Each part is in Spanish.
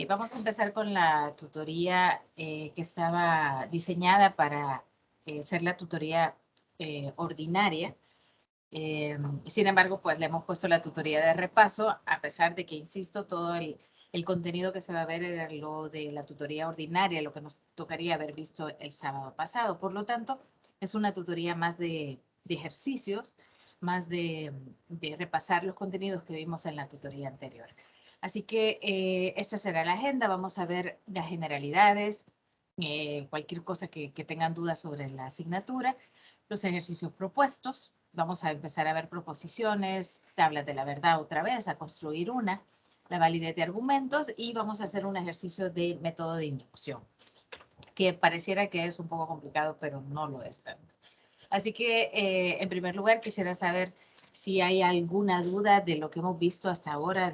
Vamos a empezar con la tutoría que estaba diseñada para ser la tutoría ordinaria. Sin embargo, pues le hemos puesto la tutoría de repaso, a pesar de que, insisto, todo el contenido que se va a ver era lo de la tutoría ordinaria, lo que nos tocaría haber visto el sábado pasado. Por lo tanto, es una tutoría más de ejercicios, más de repasar los contenidos que vimos en la tutoría anterior. Así que esta será la agenda. Vamos a ver las generalidades, cualquier cosa que tengan dudas sobre la asignatura, los ejercicios propuestos. Vamos a empezar a ver proposiciones, tablas de la verdad otra vez, a construir una, la validez de argumentos y vamos a hacer un ejercicio de método de inducción, que pareciera que es un poco complicado, pero no lo es tanto. Así que, en primer lugar, quisiera saber si hay alguna duda de lo que hemos visto hasta ahora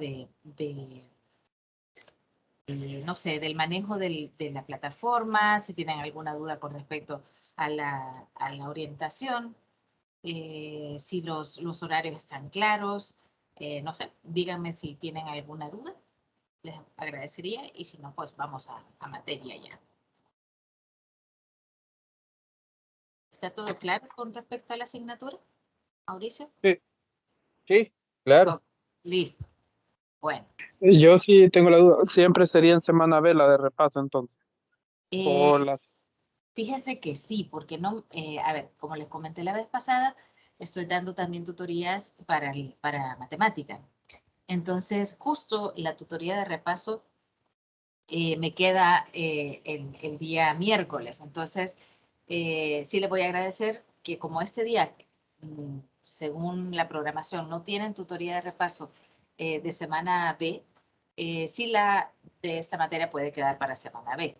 no sé, del manejo de la plataforma, si tienen alguna duda con respecto a la orientación, si los horarios están claros, no sé, díganme si tienen alguna duda, les agradecería y si no, pues vamos a materia ya. ¿Está todo claro con respecto a la asignatura, Mauricio? Sí, sí, claro. Oh, listo. Bueno. Yo sí tengo la duda. Siempre sería en semana B la de repaso, entonces. O las... Fíjese que sí, porque no, a ver, como les comenté la vez pasada, estoy dando también tutorías para matemática. Entonces, justo la tutoría de repaso me queda el día miércoles. Entonces, sí les voy a agradecer que como este día, según la programación, no tienen tutoría de repaso de semana B, sí la de esta materia puede quedar para semana B.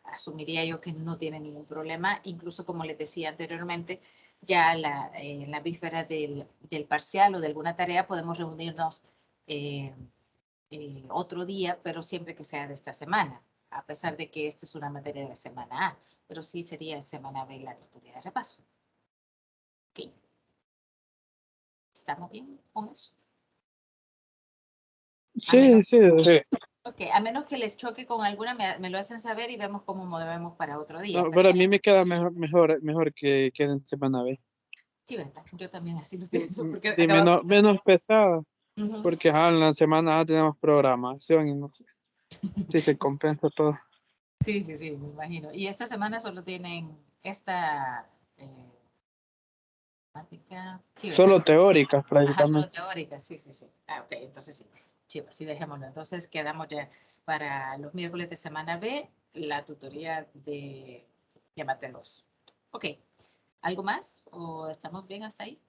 Asumiría yo que no tiene ningún problema, incluso como les decía anteriormente, ya en la víspera del parcial o de alguna tarea podemos reunirnos otro día, pero siempre que sea de esta semana, a pesar de que esta es una materia de semana A, pero sí sería semana B la tutoría de repaso. Ok. ¿Estamos bien con eso? Sí, sí, sí. Ok, a menos que les choque con alguna, me lo hacen saber y vemos cómo movemos para otro día. No, Pero para mí me queda mejor que quede en semana B. sí, ¿verdad? Yo también así lo pienso, porque Sí, acabamos... menos pesada. Ujú. Porque en la semana A tenemos programación y no sé. Sí, se compensa todo. Sí, sí, sí, me imagino. Y esta semana solo tienen esta temática. Sí, ¿verdad? Solo teóricas Ajá, solo prácticamente. teórica, sí, sí, sí. Ah, ok, entonces sí. Sí, sí, dejémoslo. Entonces quedamos ya para los miércoles de semana B, la tutoría de Mate 2. Ok, ¿algo más? ¿O estamos bien hasta ahí?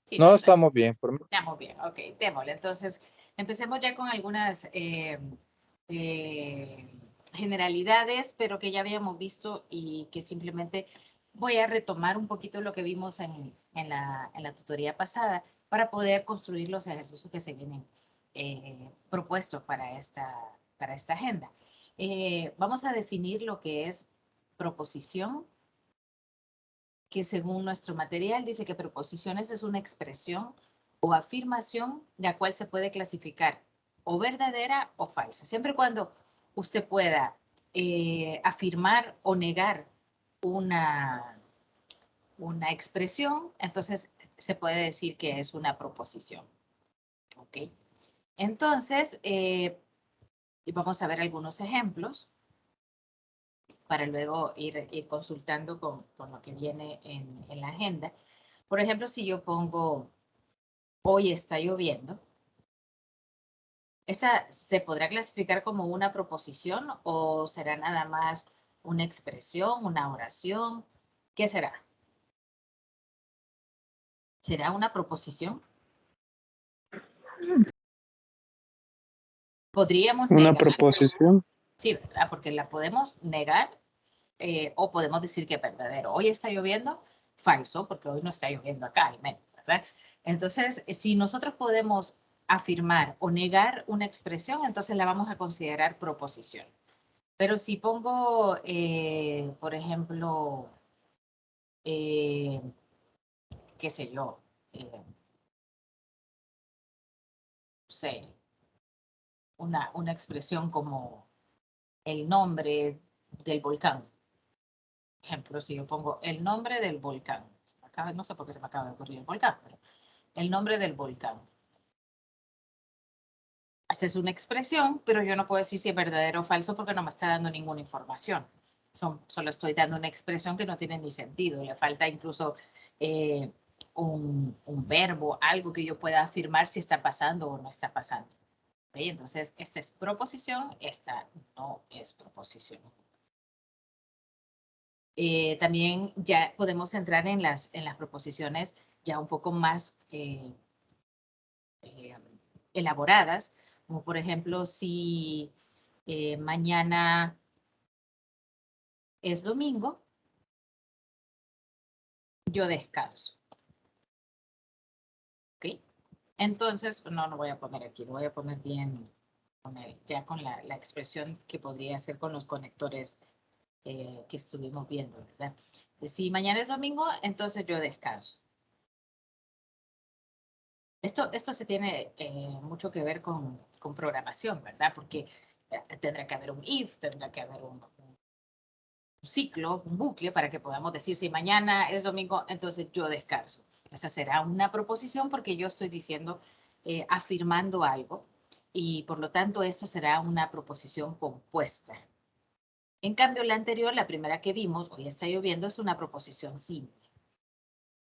Sí, No, ¿no? estamos bien. Por mí. Estamos bien, ok, démosle. Entonces, empecemos ya con algunas generalidades, pero que ya habíamos visto y que simplemente voy a retomar un poquito lo que vimos en la tutoría pasada para poder construir los ejercicios que se vienen propuestos para esta agenda. Vamos a definir lo que es proposición, que según nuestro material dice que proposiciones es una expresión o afirmación la cual se puede clasificar o verdadera o falsa. Siempre y cuando usted pueda afirmar o negar una, una expresión, entonces se puede decir que es una proposición. ¿Ok? Entonces, vamos a ver algunos ejemplos para luego ir consultando con lo que viene en la agenda. Por ejemplo, si yo pongo hoy está lloviendo, ¿esa se podrá clasificar como una proposición o será nada más una expresión, una oración? ¿Qué será? ¿Será una proposición? Podríamos Una negar, proposición. sí, ¿verdad? Porque la podemos negar o podemos decir que es verdadero. Hoy está lloviendo, falso, porque hoy no está lloviendo acá, al menos, ¿verdad? Entonces, si nosotros podemos afirmar o negar una expresión, entonces la vamos a considerar proposición. Pero si pongo, por ejemplo, eh, qué sé yo, sé, una expresión como el nombre del volcán. Ejemplo, si yo pongo el nombre del volcán. No sé por qué se me acaba de ocurrir el volcán, pero el nombre del volcán. Esa es una expresión, pero yo no puedo decir si es verdadero o falso porque no me está dando ninguna información. Solo estoy dando una expresión que no tiene ni sentido. Le falta incluso un verbo, algo que yo pueda afirmar si está pasando o no está pasando. ¿Okay? Entonces, esta es proposición, esta no es proposición. También ya podemos entrar en las proposiciones ya un poco más elaboradas, como por ejemplo, si mañana es domingo, yo descanso. ¿Ok? Entonces, no voy a poner aquí, lo voy a poner bien, ya con la expresión que podría ser con los conectores que estuvimos viendo, ¿verdad? Si mañana es domingo, entonces yo descanso. Esto se tiene mucho que ver con programación, ¿verdad? Porque tendrá que haber un if, tendrá que haber un ciclo, un bucle, para que podamos decir si mañana es domingo, entonces yo descanso. Esa será una proposición porque yo estoy diciendo, afirmando algo, y por lo tanto esta será una proposición compuesta. En cambio, la anterior, la primera que vimos, hoy está lloviendo, es una proposición simple.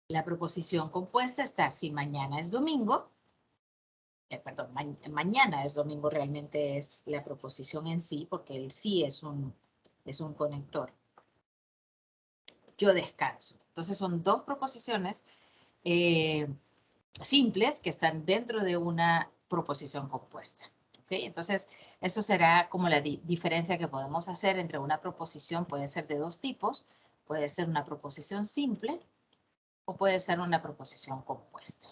La proposición compuesta está si mañana es domingo, perdón, mañana es domingo, realmente es la proposición en sí, porque el sí es un conector. Yo descanso. Entonces son dos proposiciones simples que están dentro de una proposición compuesta. ¿Okay? Entonces, eso será como la diferencia que podemos hacer entre una proposición. Puede ser de dos tipos. Puede ser una proposición simple o puede ser una proposición compuesta.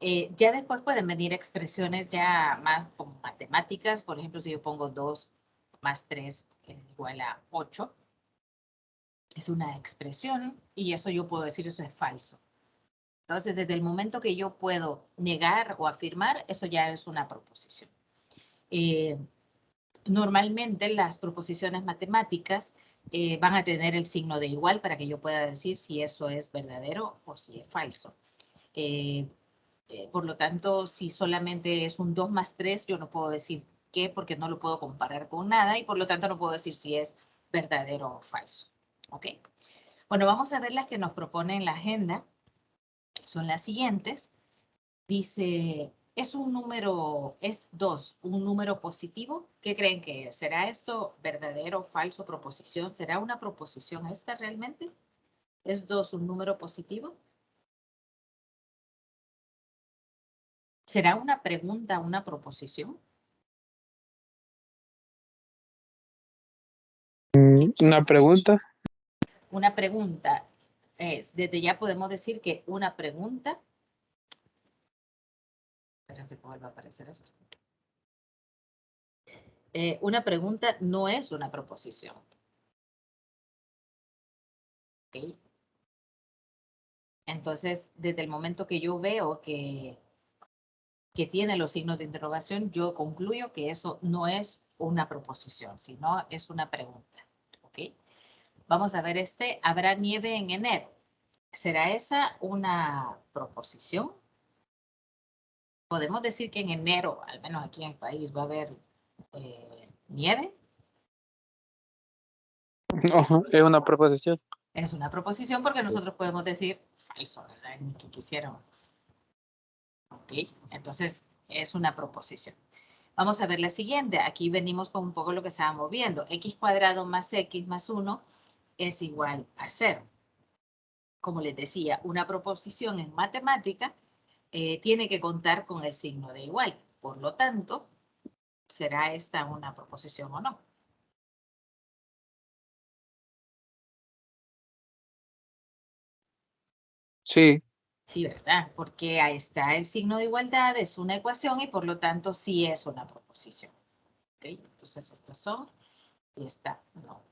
Ya después pueden venir expresiones ya más como matemáticas. Por ejemplo, si yo pongo 2 más 3 igual a 8. Es una expresión y eso yo puedo decir, eso es falso. Entonces, desde el momento que yo puedo negar o afirmar, eso ya es una proposición. Normalmente las proposiciones matemáticas van a tener el signo de igual para que yo pueda decir si eso es verdadero o si es falso. Por lo tanto, si solamente es un 2 más 3, yo no puedo decir qué porque no lo puedo comparar con nada y por lo tanto no puedo decir si es verdadero o falso. ¿Ok? Bueno, vamos a ver las que nos propone en la agenda. Son las siguientes. Dice, es un número, es 2, un número positivo. ¿Qué creen que es? ¿Será esto verdadero, falso, proposición? ¿Será una proposición esta realmente? ¿Es 2 un número positivo? ¿Será una pregunta, una proposición? Una pregunta. Una pregunta es, desde ya podemos decir que una pregunta. Espérate que vuelva a aparecer esto. Una pregunta no es una proposición. ¿Ok? Entonces, desde el momento que yo veo que tiene los signos de interrogación, yo concluyo que eso no es una proposición, sino es una pregunta. ¿Ok? Vamos a ver este. ¿Habrá nieve en enero? ¿Será esa una proposición? ¿Podemos decir que en enero, al menos aquí en el país, va a haber nieve? No, es una proposición. Es una proposición porque nosotros podemos decir falso, ¿verdad? Ni que quisiéramos. ¿Ok? Entonces, es una proposición. Vamos a ver la siguiente. Aquí venimos con un poco lo que estábamos viendo. X cuadrado más X más 1 es igual a 0. Como les decía, una proposición en matemática tiene que contar con el signo de igual. Por lo tanto, ¿será esta una proposición o no? Sí. Sí, ¿verdad? Porque ahí está el signo de igualdad, es una ecuación y por lo tanto sí es una proposición. ¿Okay? Entonces estas son y esta no.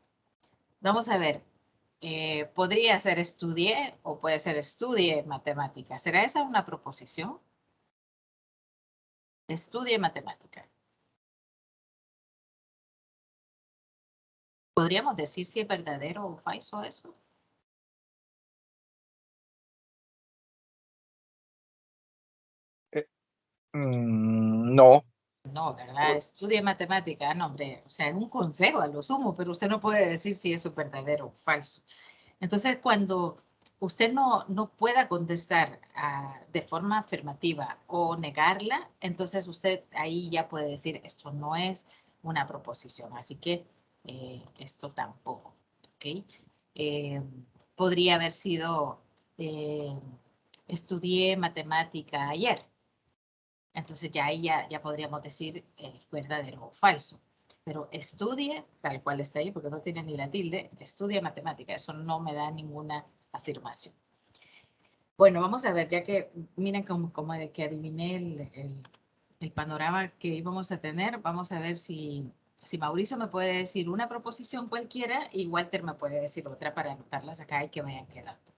Vamos a ver. Podría ser estudié o puede ser estudie matemáticas. ¿Será esa una proposición? Estudie matemática. ¿Podríamos decir si es verdadero o falso eso? No. No, ¿verdad? Estudie matemática, no, hombre, o sea, es un consejo a lo sumo, pero usted no puede decir si eso es verdadero o falso. Entonces, cuando usted no pueda contestar de forma afirmativa o negarla, entonces usted ahí ya puede decir, esto no es una proposición, así que esto tampoco, ¿ok? Podría haber sido, estudié matemática ayer. Entonces ya ahí ya podríamos decir verdadero o falso. Pero estudie, tal cual está ahí, porque no tiene ni la tilde, estudie matemática. Eso no me da ninguna afirmación. Bueno, vamos a ver, ya que miren como de que adiviné el panorama que íbamos a tener, vamos a ver si Mauricio me puede decir una proposición cualquiera y Walter me puede decir otra para anotarlas acá y que vayan quedando.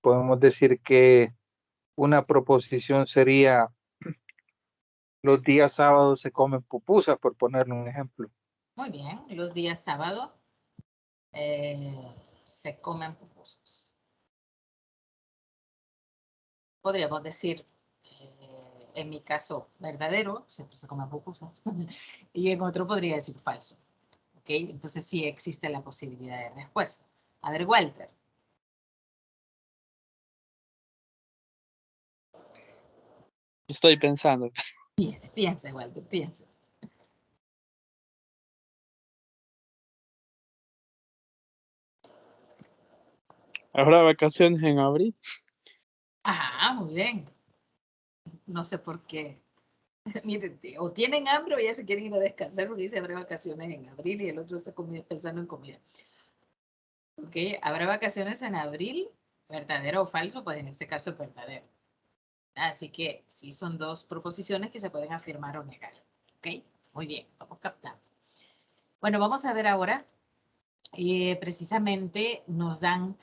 Podemos decir que una proposición sería los días sábados se comen pupusas, por ponerle un ejemplo. Muy bien, los días sábados se comen pupusas. Podríamos decir, en mi caso, verdadero, siempre se comen pupusas, y en otro podría decir falso. ¿Ok? Entonces sí existe la posibilidad de respuesta. A ver, Walter. Estoy pensando. Piensa, Walter, piensa. Habrá vacaciones en abril. Ajá, muy bien. No sé por qué. Miren, o tienen hambre o ya se quieren ir a descansar porque dice habrá vacaciones en abril y el otro está pensando en comida. Ok, habrá vacaciones en abril, verdadero o falso, pues en este caso es verdadero. Así que sí son dos proposiciones que se pueden afirmar o negar. Ok, muy bien, vamos captando. Bueno, vamos a ver ahora, precisamente nos dan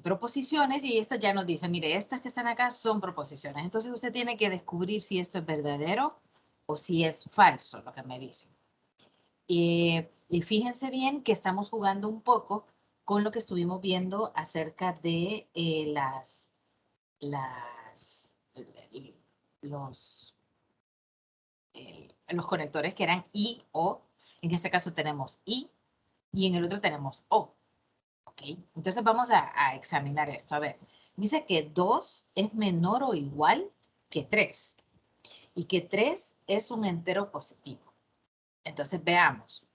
proposiciones y estas ya nos dicen, mire, estas que están acá son proposiciones. Entonces usted tiene que descubrir si esto es verdadero o si es falso lo que me dicen. Y fíjense bien que estamos jugando un poco con lo que estuvimos viendo acerca de los conectores que eran I, O. En este caso tenemos I y en el otro tenemos O. ¿Ok? Entonces vamos a examinar esto. A ver, dice que 2 es menor o igual que 3 y que 3 es un entero positivo. Entonces veamos,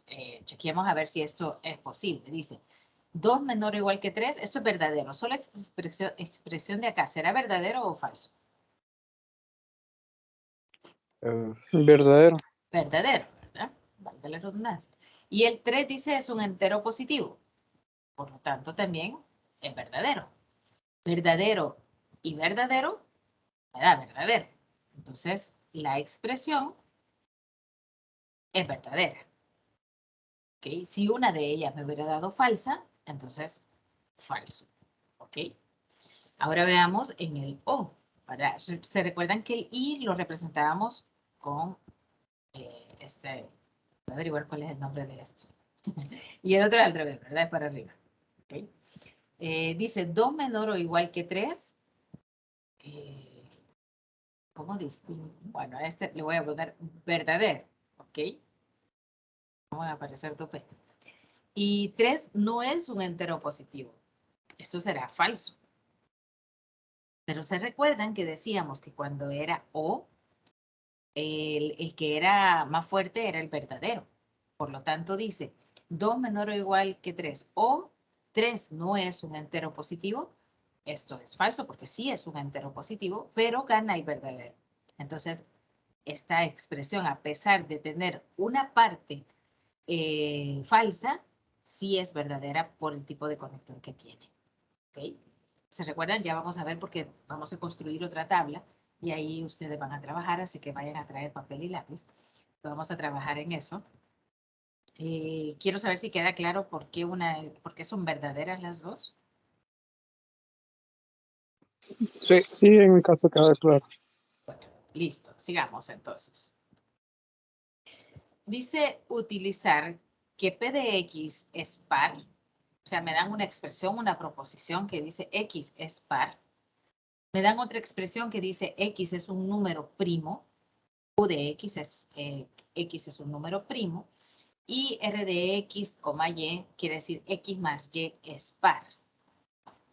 chequeemos a ver si esto es posible. Dice 2 menor o igual que 3, esto es verdadero. Solo esta expresión de acá, ¿será verdadero o falso? Verdadero. Verdadero, ¿verdad? Valga la redundancia. Y el 3 dice es un entero positivo. Por lo tanto, también es verdadero. Verdadero y verdadero, me da verdadero. Entonces, la expresión es verdadera. ¿Ok? Si una de ellas me hubiera dado falsa, entonces falso. ¿Ok? Ahora veamos en el O. ¿Verdad? Se recuerdan que el I lo representábamos con voy a averiguar cuál es el nombre de esto. Y el otro al revés, ¿verdad? Es para arriba. ¿Ok? Dice 2 menor o igual que 3. ¿Cómo distingo? Bueno, a este le voy a poner verdadero. ¿Ok? No van a aparecer tope. Y 3 no es un entero positivo. Esto será falso. Pero se recuerdan que decíamos que cuando era O, el que era más fuerte era el verdadero. Por lo tanto, dice 2 menor o igual que 3 o 3 no es un entero positivo. Esto es falso porque sí es un entero positivo, pero gana el verdadero. Entonces, esta expresión, a pesar de tener una parte falsa, sí es verdadera por el tipo de conector que tiene. ¿Ok? ¿Se recuerdan? Ya vamos a ver porque vamos a construir otra tabla y ahí ustedes van a trabajar, así que vayan a traer papel y lápiz. Vamos a trabajar en eso. Quiero saber si queda claro por qué son verdaderas las dos. Sí, en mi caso queda claro. Bueno, listo, sigamos entonces. Dice utilizar que P de X es par. O sea, me dan una expresión, una proposición que dice X es par. Me dan otra expresión que dice X es un número primo. U de X es un número primo. Y R de X, Y, quiere decir X más Y es par.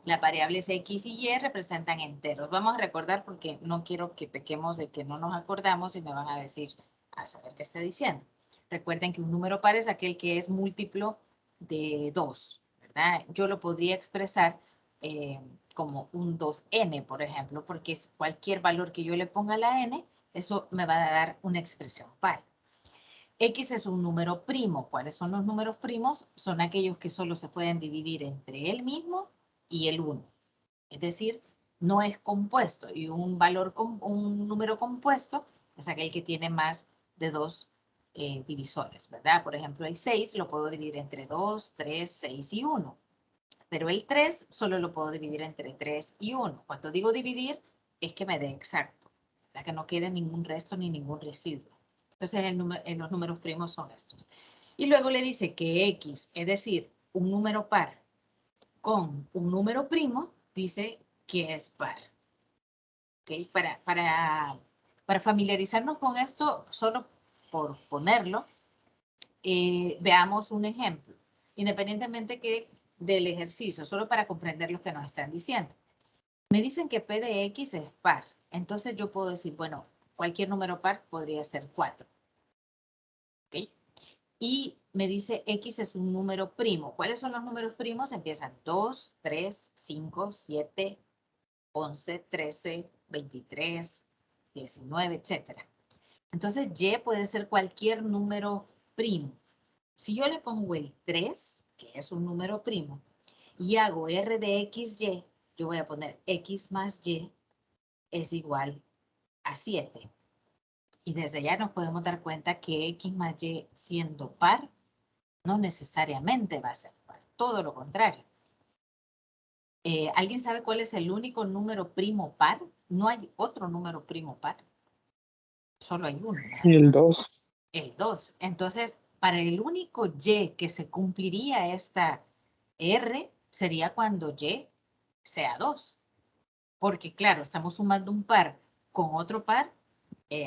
Las variables X y Y representan enteros. Vamos a recordar porque no quiero que pequemos de que no nos acordamos y me van a decir a saber qué está diciendo. Recuerden que un número par es aquel que es múltiplo de 2, ¿verdad? Yo lo podría expresar como un 2n, por ejemplo, porque es cualquier valor que yo le ponga a la n, eso me va a dar una expresión par. X es un número primo. ¿Cuáles son los números primos? Son aquellos que solo se pueden dividir entre el mismo y el 1. Es decir, no es compuesto. Y un número compuesto es aquel que tiene más de dos divisores, ¿verdad? Por ejemplo, el 6 lo puedo dividir entre 2, 3, 6 y 1. Pero el 3 solo lo puedo dividir entre 3 y 1. Cuando digo dividir, es que me dé exacto, para que no quede ningún resto ni ningún residuo. Entonces, los números primos son estos. Y luego le dice que X, es decir, un número par con un número primo, dice que es par. ¿Okay? Para familiarizarnos con esto, solo por ponerlo, veamos un ejemplo, independientemente del ejercicio, solo para comprender lo que nos están diciendo. Me dicen que P de X es par. Entonces yo puedo decir, bueno, cualquier número par podría ser 4. ¿Ok? Y me dice X es un número primo. ¿Cuáles son los números primos? Empiezan 2, 3, 5, 7, 11, 13, 23, 19, etc. Entonces, Y puede ser cualquier número primo. Si yo le pongo el 3, que es un número primo, y hago R de XY, yo voy a poner X más Y es igual a 7. Y desde ya nos podemos dar cuenta que X más Y siendo par, no necesariamente va a ser par, todo lo contrario. ¿Alguien sabe cuál es el único número primo par? No hay otro número primo par. Solo hay uno. Y el 2. El 2. Entonces, para el único Y que se cumpliría esta R sería cuando Y sea 2. Porque, claro, estamos sumando un par con otro par.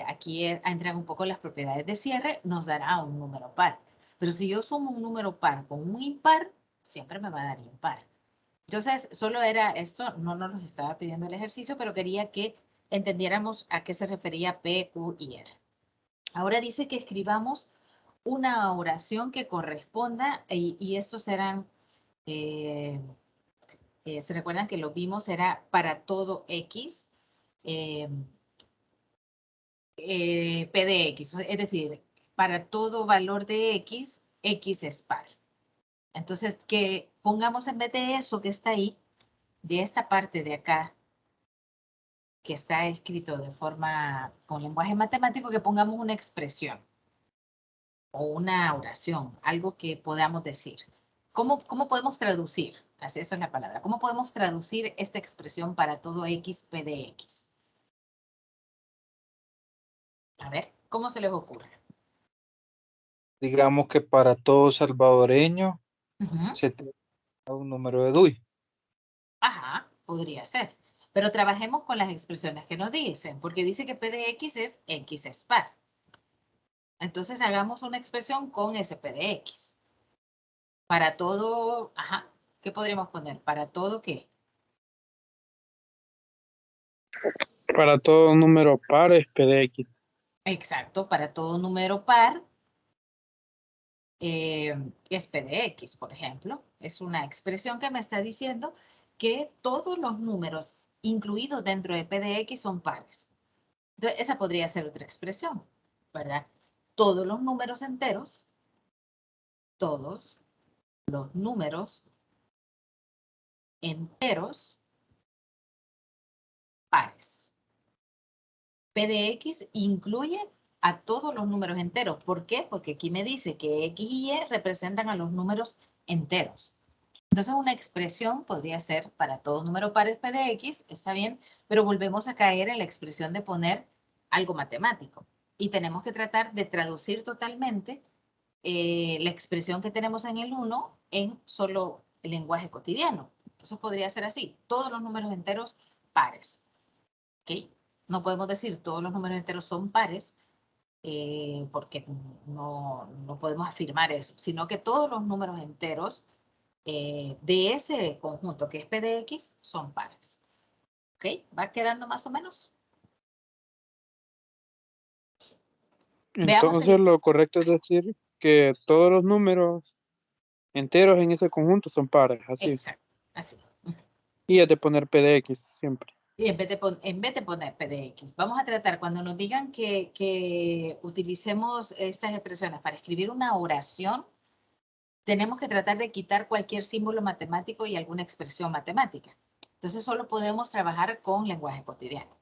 Aquí entran un poco las propiedades de cierre, nos dará un número par. Pero si yo sumo un número par con un impar, siempre me va a dar impar. Entonces, solo era esto, no nos lo estaba pidiendo el ejercicio, pero quería que entendiéramos a qué se refería P, Q y R. Ahora dice que escribamos una oración que corresponda, y estos eran, se recuerdan que lo vimos, era para todo X, P de X, es decir, para todo valor de X, X es par. Entonces, que pongamos en vez de eso que está ahí, de esta parte de acá, que está escrito de forma con lenguaje matemático, que pongamos una expresión o una oración, algo que podamos decir. ¿Cómo podemos traducir? Así, esa es la palabra. ¿Cómo podemos traducir esta expresión para todo X, P de X? A ver, ¿cómo se les ocurre? Digamos que para todo salvadoreño Uh-huh. se tiene un número de DUI. Ajá, podría ser. Pero trabajemos con las expresiones que nos dicen, porque dice que P de X es par. Entonces hagamos una expresión con ese P de X. Para todo, ajá, ¿qué podríamos poner? ¿Para todo qué? Para todo número par es P de X. Exacto, para todo número par es P de X, por ejemplo. Es una expresión que me está diciendo que todos los números incluidos dentro de P de X son pares. Entonces, esa podría ser otra expresión, ¿verdad? Todos los números enteros, todos los números enteros pares. P de X incluye a todos los números enteros. ¿Por qué? Porque aquí me dice que X y Y representan a los números enteros. Entonces una expresión podría ser para todo número pares P de X, está bien, pero volvemos a caer en la expresión de poner algo matemático. Y tenemos que tratar de traducir totalmente la expresión que tenemos en el 1 en solo el lenguaje cotidiano. Entonces podría ser así, todos los números enteros pares. ¿Ok? No podemos decir todos los números enteros son pares, porque no podemos afirmar eso, sino que todos los números enteros de ese conjunto que es P de X son pares. ¿Ok? ¿Va quedando más o menos? Veamos Entonces lo correcto es decir que todos los números enteros en ese conjunto son pares, así. Exacto, así. Y es de poner P de X siempre. Y en vez de poner P de X, vamos a tratar, cuando nos digan que utilicemos estas expresiones para escribir una oración, tenemos que tratar de quitar cualquier símbolo matemático y alguna expresión matemática. Entonces solo podemos trabajar con lenguaje cotidiano,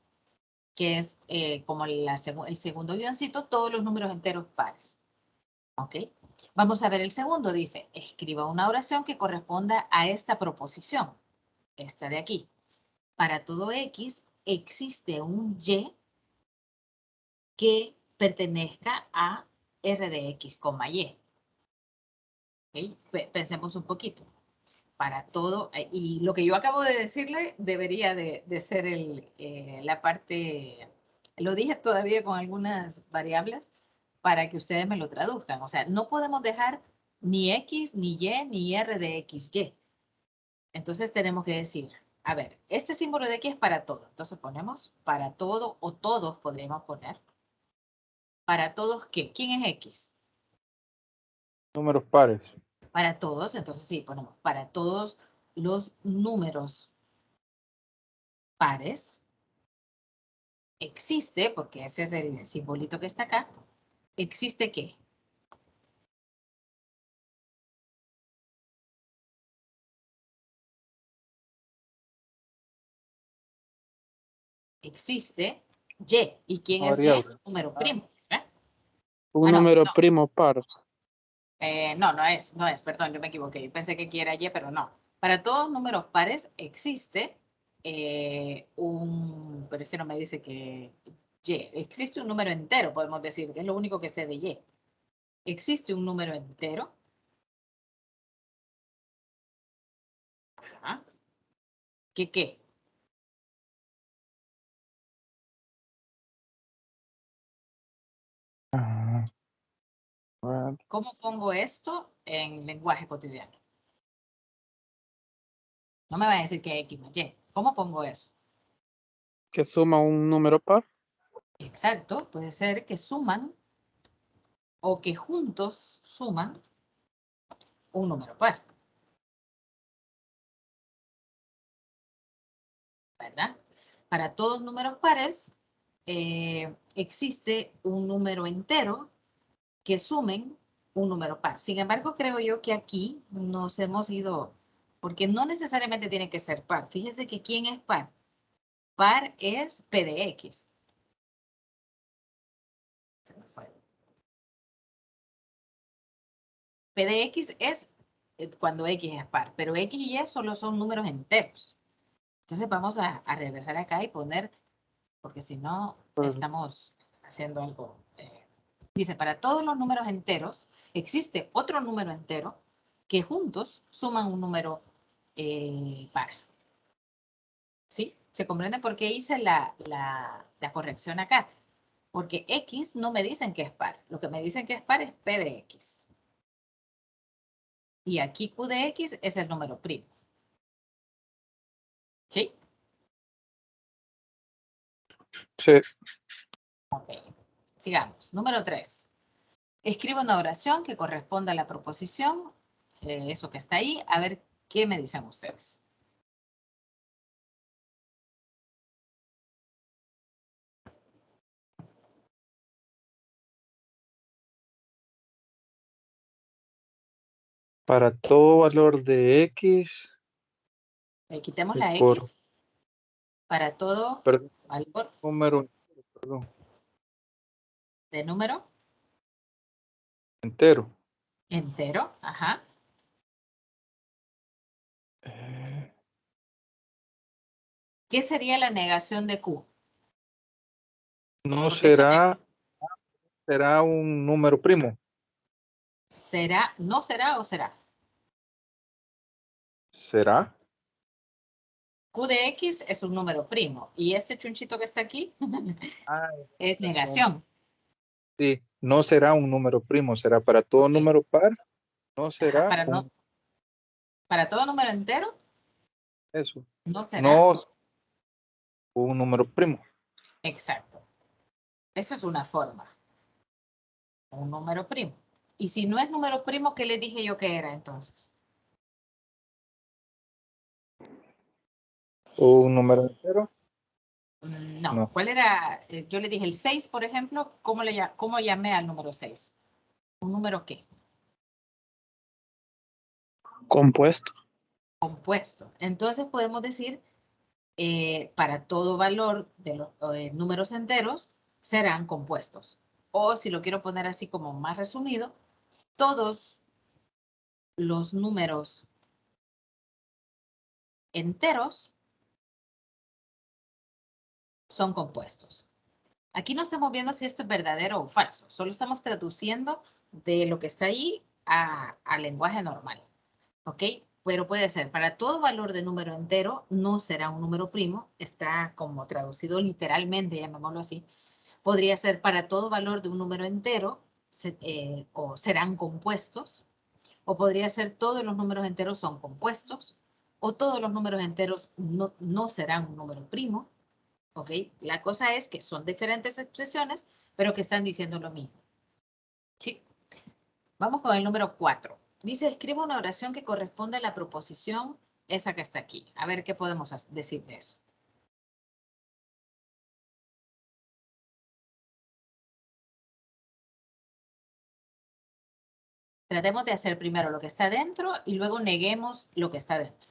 que es como el segundo guioncito, todos los números enteros pares. ¿Ok? Vamos a ver el segundo, dice, escriba una oración que corresponda a esta proposición, esta de aquí. Para todo X existe un Y que pertenezca a R de X, Y. ¿Okay? Pensemos un poquito. Para todo, y lo que yo acabo de decirle debería de ser la parte, lo dije todavía con algunas variables para que ustedes me lo traduzcan. O sea, no podemos dejar ni X, ni Y, ni R de X, Y. Entonces tenemos que decir, a ver, este símbolo de X es para todo. Entonces ponemos para todo o todos podríamos poner. ¿Para todos qué? ¿Quién es X? Números pares. Para todos, entonces sí, ponemos para todos los números pares. Existe, porque ese es el simbolito que está acá, ¿existe qué? Existe Y. ¿Y quién Una es Y? variable. Número primo. ¿Eh? Un No, número no. primo par. No es, perdón, yo me equivoqué. Yo pensé que aquí era Y, pero no. Para todos números pares existe pero es que no me dice que Y. Existe un número entero, podemos decir, que es lo único que sé de Y. Existe un número entero. ¿Ah? ¿Qué qué? Ah, bueno, ¿Cómo pongo esto en lenguaje cotidiano? No me va a decir que X más Y. ¿Cómo pongo eso? que suma un número par. Exacto, puede ser que suman o que juntos suman un número par. ¿Verdad? Para todos números pares existe un número entero que sumen un número par. Sin embargo, creo yo que aquí nos hemos ido, porque no necesariamente tiene que ser par. Fíjese que ¿quién es par? Par es P de X. Se me fue. P de X es cuando X es par, pero X y Y solo son números enteros. Entonces vamos a regresar acá y poner, porque si no Pues, estamos haciendo algo. Dice, para todos los números enteros existe otro número entero que juntos suman un número par. ¿Sí? ¿Se comprende por qué hice la corrección acá? Porque X no me dicen que es par. Lo que me dicen que es par es P de X. Y aquí Q de X es el número primo. ¿Sí? Sí. Ok. Sigamos. Número 3. Escribo una oración que corresponda a la proposición, eso que está ahí, a ver qué me dicen ustedes. Para todo valor de X, Quitemos la por, X para todo perdón, valor. número, perdón. de número entero. entero. Ajá. ¿Qué sería la negación de Q? No Porque eso será un número primo. será, no será o será. ¿Será? Q de X es un número primo. Y este chunchito que está aquí Ah, es negación. sí, no será un número primo, será para todo Ok. número par, no Ajá, será para todo número entero, eso, no será. no un número primo. Exacto. Eso es una forma. Un número primo. Y si no es número primo, ¿qué le dije yo que era entonces? O un número entero, No. no. ¿Cuál era? Yo le dije el 6, por ejemplo. ¿Cómo llamé al número 6? ¿Un número qué? Compuesto. Compuesto. Entonces podemos decir, para todo valor de los números enteros, serán compuestos. O si lo quiero poner así como más resumido, todos los números enteros son compuestos. Aquí no estamos viendo si esto es verdadero o falso, solo estamos traduciendo de lo que está ahí a lenguaje normal, ¿ok? Pero puede ser, para todo valor de número entero, no será un número primo, está como traducido literalmente, llamémoslo así. Podría ser para todo valor de un número entero, o serán compuestos, o podría ser todos los números enteros son compuestos, o todos los números enteros no serán un número primo, ¿ok? La cosa es que son diferentes expresiones, pero que están diciendo lo mismo. ¿Sí? Vamos con el número 4. Dice, escribe una oración que corresponde a la proposición esa que está aquí. A ver qué podemos decir de eso. Tratemos de hacer primero lo que está dentro y luego neguemos lo que está dentro.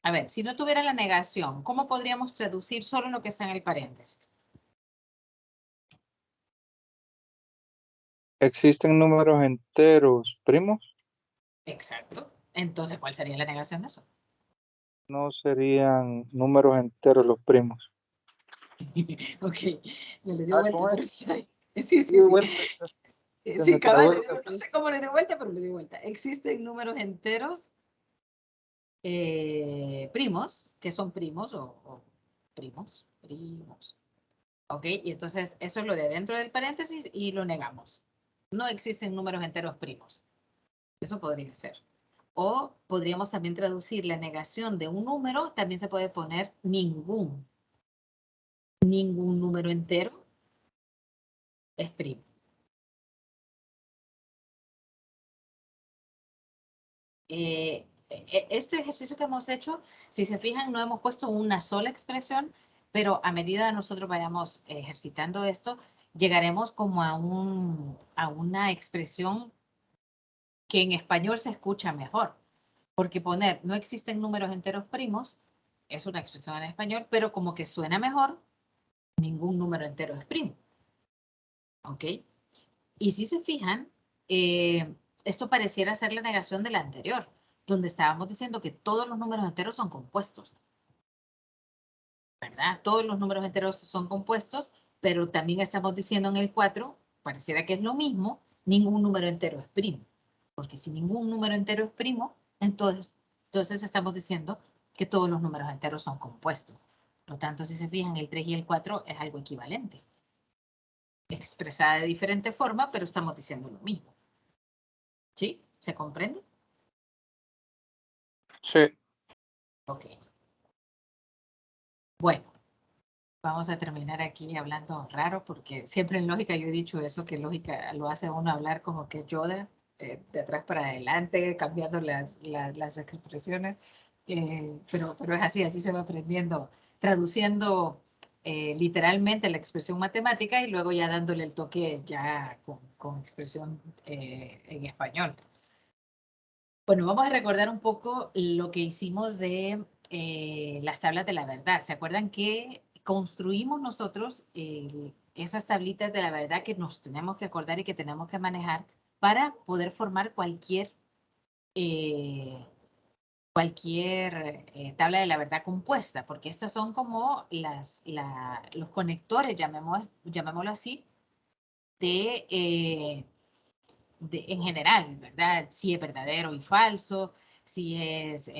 A ver, si no tuviera la negación, ¿cómo podríamos traducir solo lo que está en el paréntesis? ¿Existen números enteros primos? Exacto. Entonces, ¿cuál sería la negación de eso? No serían números enteros los primos. Ok, me le dio vuelta, ¿Cómo es? pero sí. Sí, Sí, sí, sí. vuelta, se Sí, me cabal, trabó el no café. sé cómo le dio vuelta, pero le dio vuelta. Existen números enteros primos, que son primos o primos. ¿Ok? Y entonces eso es lo de dentro del paréntesis y lo negamos. No existen números enteros primos. Eso podría ser. O podríamos también traducir la negación de un número, también se puede poner ningún número entero es primo. Este ejercicio que hemos hecho, si se fijan, no hemos puesto una sola expresión, pero a medida que nosotros vayamos ejercitando esto, llegaremos como a una expresión que en español se escucha mejor. Porque poner no existen números enteros primos es una expresión en español, pero como que suena mejor, ningún número entero es primo. ¿Ok? Y si se fijan, esto pareciera ser la negación de la anterior, donde estábamos diciendo que todos los números enteros son compuestos, ¿verdad? Todos los números enteros son compuestos, pero también estamos diciendo en el 4, pareciera que es lo mismo, ningún número entero es primo. Porque si ningún número entero es primo, entonces estamos diciendo que todos los números enteros son compuestos. Por lo tanto, si se fijan, el 3 y el 4 es algo equivalente. Expresada de diferente forma, pero estamos diciendo lo mismo. ¿Sí? ¿Se comprende? Sí. Ok. Bueno, Vamos a terminar aquí hablando raro, porque siempre en lógica yo he dicho eso, que lógica lo hace a uno hablar como que Yoda, de atrás para adelante, cambiando las expresiones, pero es así, así se va aprendiendo, traduciendo literalmente la expresión matemática y luego ya dándole el toque ya con expresión en español. Bueno, vamos a recordar un poco lo que hicimos de las tablas de la verdad. ¿Se acuerdan que construimos nosotros esas tablitas de la verdad que nos tenemos que acordar y que tenemos que manejar para poder formar cualquier tabla de la verdad compuesta? Porque estas son como los conectores, llamémoslo así, en general, ¿verdad? Si es verdadero y falso, si es,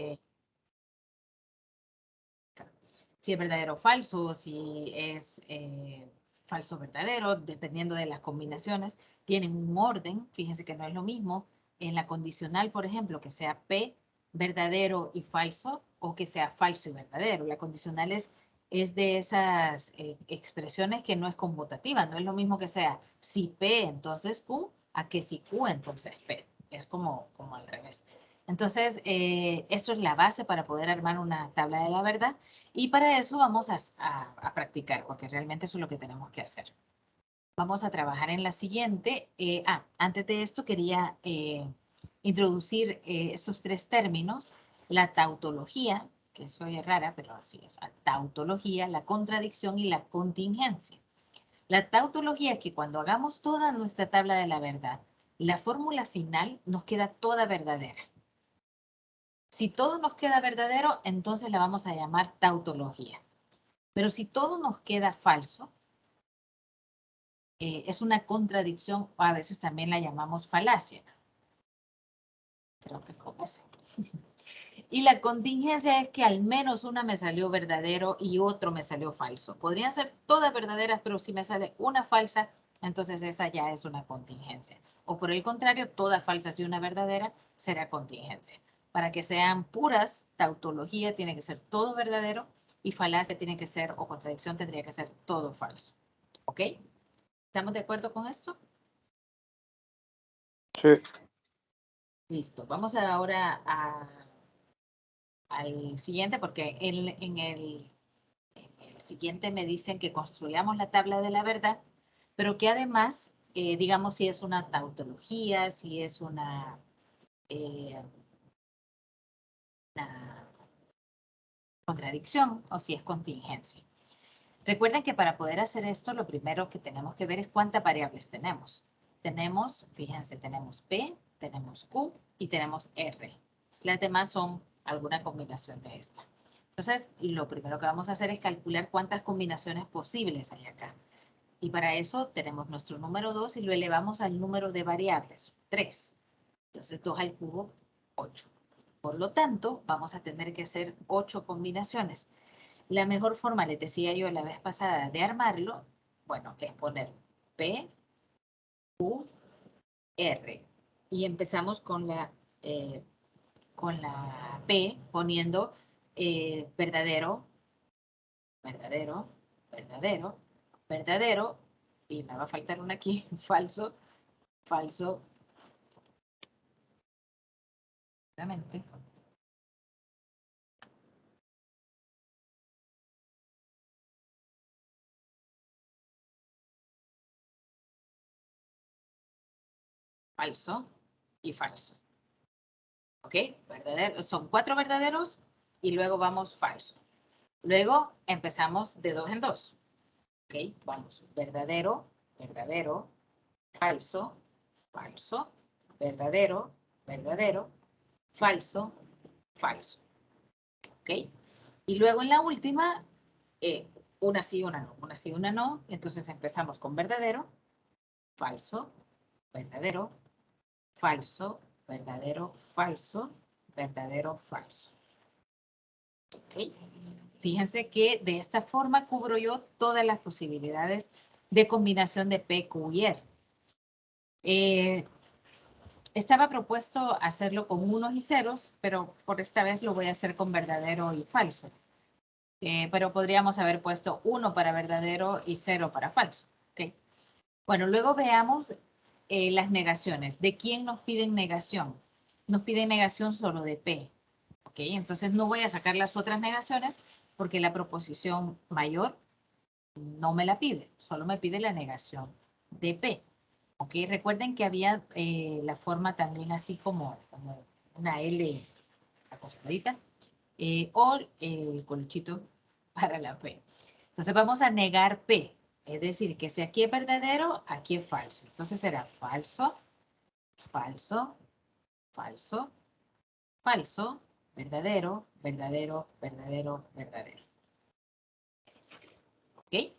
si es verdadero o falso, si es falso o verdadero, dependiendo de las combinaciones, tienen un orden. Fíjense que no es lo mismo en la condicional, por ejemplo, que sea P verdadero y falso o que sea falso y verdadero. La condicional es de esas expresiones que no es conmutativa. No es lo mismo que sea si P, entonces Q, a que si Q, entonces P. Es como al revés. Entonces, esto es la base para poder armar una tabla de la verdad. Y para eso vamos a practicar, porque realmente eso es lo que tenemos que hacer. Vamos a trabajar en la siguiente. Antes de esto quería introducir estos tres términos. La tautología, que eso es rara, pero así es. La tautología, la contradicción y la contingencia. La tautología es que cuando hagamos toda nuestra tabla de la verdad, la fórmula final nos queda toda verdadera. Si todo nos queda verdadero, entonces la vamos a llamar tautología. Pero si todo nos queda falso, es una contradicción o a veces también la llamamos falacia. Creo que con ese. Y la contingencia es que al menos una me salió verdadero y otro me salió falso. Podrían ser todas verdaderas, pero si me sale una falsa, entonces esa ya es una contingencia. O por el contrario, todas falsas y una verdadera será contingencia. Para que sean puras, tautología tiene que ser todo verdadero y falacia tiene que ser, o contradicción tendría que ser todo falso. ¿Ok? ¿Estamos de acuerdo con esto? Sí. Listo. Vamos ahora al siguiente, porque en el siguiente me dicen que construyamos la tabla de la verdad, pero que además, digamos, si es una tautología, si es una contradicción o si es contingencia. Recuerden que para poder hacer esto, lo primero que tenemos que ver es cuántas variables tenemos. Tenemos, fíjense, tenemos P, tenemos Q y tenemos R. Las demás son alguna combinación de esta. Entonces, lo primero que vamos a hacer es calcular cuántas combinaciones posibles hay acá. Y para eso tenemos nuestro número 2 y lo elevamos al número de variables, 3. Entonces, 2 al cubo, 8. Por lo tanto, vamos a tener que hacer 8 combinaciones. La mejor forma, les decía yo la vez pasada, de armarlo, bueno, es poner P, Q, R. Y empezamos con la P poniendo verdadero, verdadero, verdadero, verdadero, y me va a faltar una aquí, falso, falso, realmente. Falso y falso. ¿Ok? Verdadero, son 4 verdaderos y luego vamos falso. Luego empezamos de 2 en 2. ¿Ok? Vamos, verdadero, verdadero, falso, falso, verdadero, verdadero, falso, falso. ¿Ok? Y luego en la última, una sí, una no, una sí, una no. Entonces empezamos con verdadero, falso, verdadero, falso, verdadero, falso, verdadero, falso. ¿Ok? Fíjense que de esta forma cubro yo todas las posibilidades de combinación de P, Q y R. Estaba propuesto hacerlo con unos y ceros, pero por esta vez lo voy a hacer con verdadero y falso. pero podríamos haber puesto 1 para verdadero y 0 para falso. ¿Okay? Bueno, luego veamos las negaciones. ¿De quién nos piden negación? Nos piden negación solo de P. ¿Ok? Entonces no voy a sacar las otras negaciones porque la proposición mayor no me la pide, solo me pide la negación de P. ¿Ok? Recuerden que había la forma también así como una L acostadita o el colchito para la P. Entonces vamos a negar P. Es decir, que si aquí es verdadero, aquí es falso. Entonces será falso, falso, falso, falso, verdadero, verdadero, verdadero, verdadero. ¿Ok?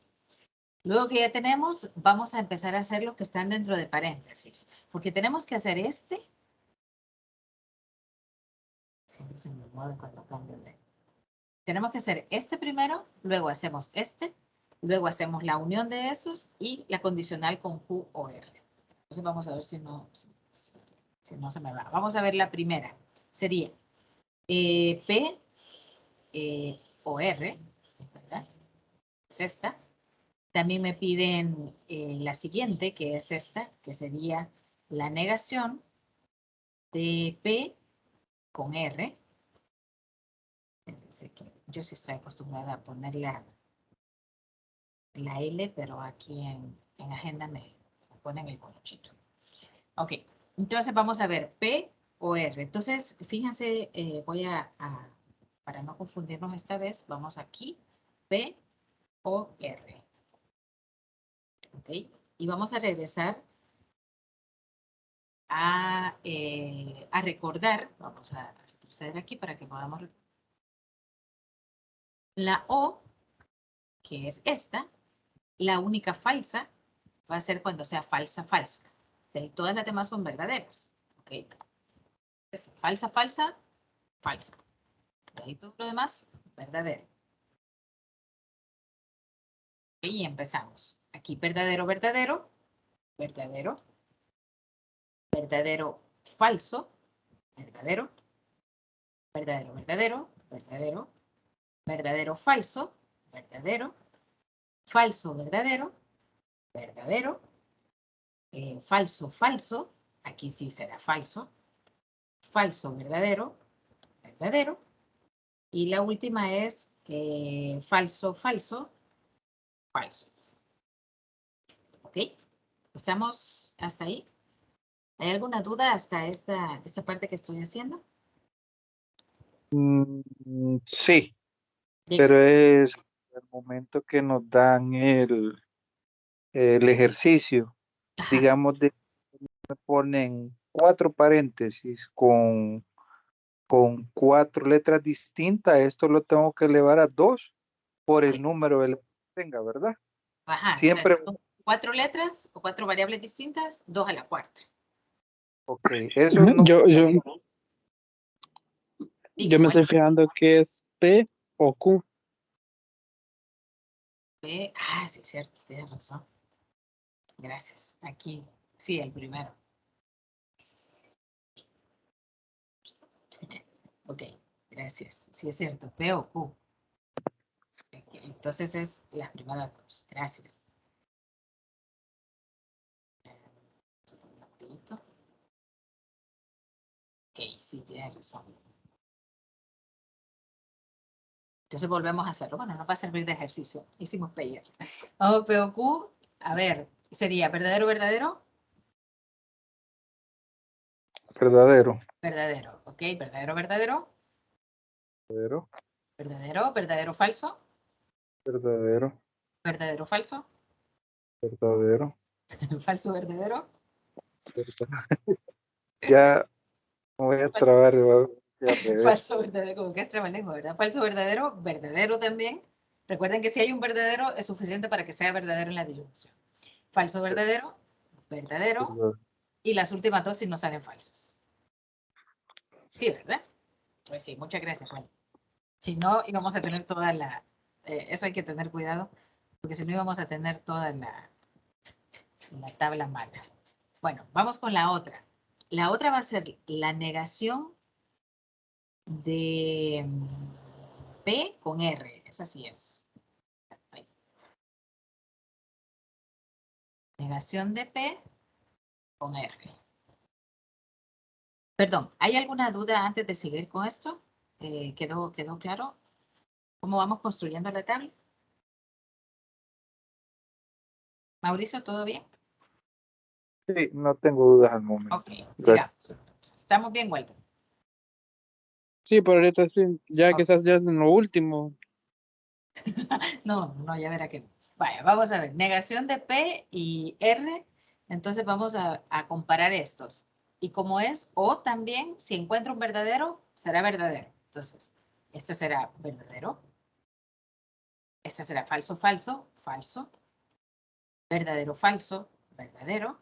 Luego que ya tenemos, vamos a empezar a hacer los que están dentro de paréntesis. Porque tenemos que hacer este. Siempre se me mueve cuando cambio de... Tenemos que hacer este primero, luego hacemos este, luego hacemos la unión de esos y la condicional con Q o R. Entonces vamos a ver si no se me va. Vamos a ver la primera. Sería P o R, ¿verdad? Es esta. También me piden la siguiente, que es esta, que sería la negación de P con R. Yo sí estoy acostumbrada a poner la L, pero aquí en agenda me ponen el colochito. Ok, entonces vamos a ver P o R. Entonces, fíjense, voy para no confundirnos esta vez, vamos aquí, P o R. Ok, y vamos a regresar a recordar, vamos a retroceder aquí para que podamos recordar. La O, que es esta, la única falsa va a ser cuando sea falsa, falsa. Todas las demás son verdaderas. ¿Okay? Es falsa, falsa, falsa. De ahí todo lo demás, verdadero. Y empezamos. Aquí verdadero, verdadero, verdadero, verdadero, falso, verdadero, verdadero, verdadero, verdadero, verdadero, falso, verdadero, falso, verdadero, verdadero, falso, falso, aquí sí será falso, falso, verdadero, verdadero, y la última es falso, falso, falso. ¿Ok? ¿Estamos hasta ahí? ¿Hay alguna duda hasta esta parte que estoy haciendo? Sí, Diga. pero es el momento que nos dan el ejercicio. Ajá. Digamos, me ponen 4 paréntesis con 4 letras distintas. Esto lo tengo que elevar a 2 por el número que tenga, ¿verdad? Ajá, Siempre. o sea, son 4 letras o 4 variables distintas, 2 a la cuarta. Ok, eso no. Yo me estoy fijando que es P o Q. P, sí, es cierto, tienes razón. Gracias. Aquí, sí, el primero. Ok, gracias. Sí, es cierto, P o Q. Entonces es las primeras 2. Gracias. Ok, sí, tienes razón. Entonces volvemos a hacerlo. Bueno, no va a servir de ejercicio. Hicimos P y R. Vamos, P o Q. A ver, sería verdadero, verdadero. Verdadero. Verdadero. Ok, verdadero, verdadero. Verdadero. Verdadero, verdadero, falso. Verdadero. Verdadero, falso. Verdadero. Falso, verdadero. Ya me voy a trabar. Falso, verdadero, como que es trabalengua, ¿verdad? Falso, verdadero, verdadero también. Recuerden que si hay un verdadero es suficiente para que sea verdadero en la disyunción. Falso, verdadero, verdadero. Y las últimas 2 si no salen falsas. Sí, ¿verdad? Pues sí, muchas gracias, Juan. Si no, íbamos a tener toda la... eso hay que tener cuidado, porque si no íbamos a tener toda la tabla mala. Bueno, vamos con la otra. La otra va a ser la negación de P con R. Esa sí es. Ahí. Negación de P con R. Perdón, ¿hay alguna duda antes de seguir con esto? ¿Quedó claro? ¿Cómo vamos construyendo la tabla? Mauricio, ¿todo bien? Sí, no tengo dudas al momento. Ok, sigamos. Estamos bien, Walter. Sí, pero ahorita sí, ya Ok. quizás ya es en lo último. No, ya verá que no. Vaya, vamos a ver. Negación de P y R. Entonces vamos a comparar estos. Y como es O también, si encuentro un verdadero, será verdadero. Entonces, este será verdadero. Este será falso, falso, falso. Verdadero, falso, verdadero.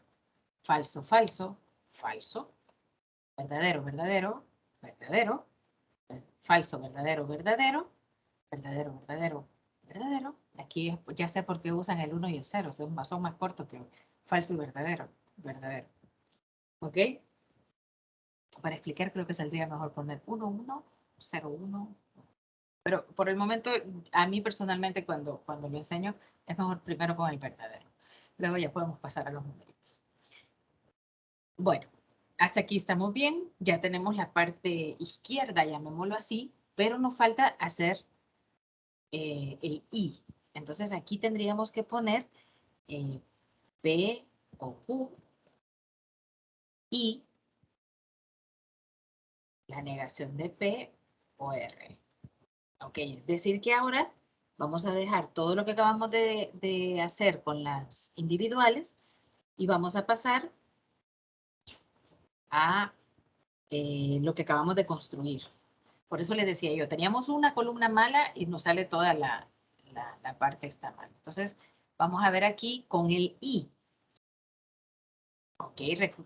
Falso, falso, falso. Verdadero, verdadero, verdadero. Falso, verdadero, verdadero. Verdadero, verdadero, verdadero. Aquí ya sé por qué usan el 1 y el 0. Son más cortos que falso y verdadero. Verdadero. ¿Ok? Para explicar creo que saldría mejor poner 1, 1, 0, 1. Pero por el momento, a mí personalmente cuando lo enseño, es mejor primero con el verdadero. Luego ya podemos pasar a los numeritos. Bueno, hasta aquí estamos bien. Ya tenemos la parte izquierda, llamémoslo así, pero nos falta hacer el I. Entonces aquí tendríamos que poner P o Q y la negación de P o R. Ok, es decir que ahora vamos a dejar todo lo que acabamos de hacer con las individuales y vamos a pasar a lo que acabamos de construir. Por eso les decía yo, teníamos una columna mala y nos sale toda la parte esta mala. Entonces, vamos a ver aquí con el I. Ok,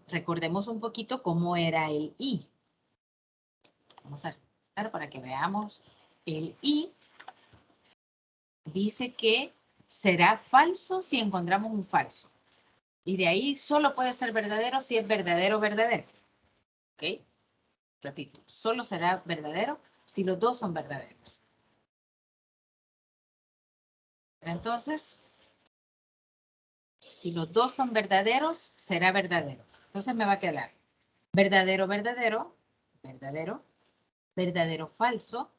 recordemos un poquito cómo era el I. Vamos a regresar para que veamos. El I dice que será falso si encontramos un falso. Y de ahí solo puede ser verdadero si es verdadero, verdadero. ¿Ok? Repito, solo será verdadero si los dos son verdaderos. Entonces, si los dos son verdaderos, será verdadero. Entonces me va a quedar verdadero, verdadero, verdadero, verdadero, falso,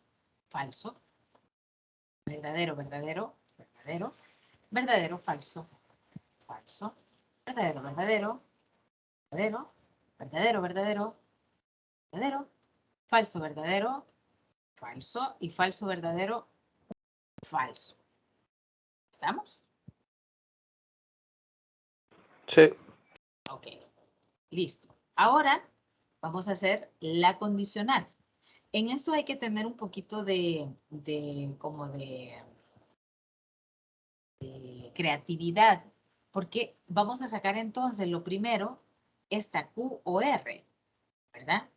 falso, verdadero, verdadero, verdadero, verdadero, falso, falso, verdadero, verdadero, verdadero, verdadero, verdadero, verdadero, falso, verdadero, falso y falso, verdadero, falso. ¿Estamos? Sí. Ok, listo. Ahora vamos a hacer la condicional. En eso hay que tener un poquito de creatividad, porque vamos a sacar entonces lo primero, esta Q o R, ¿verdad?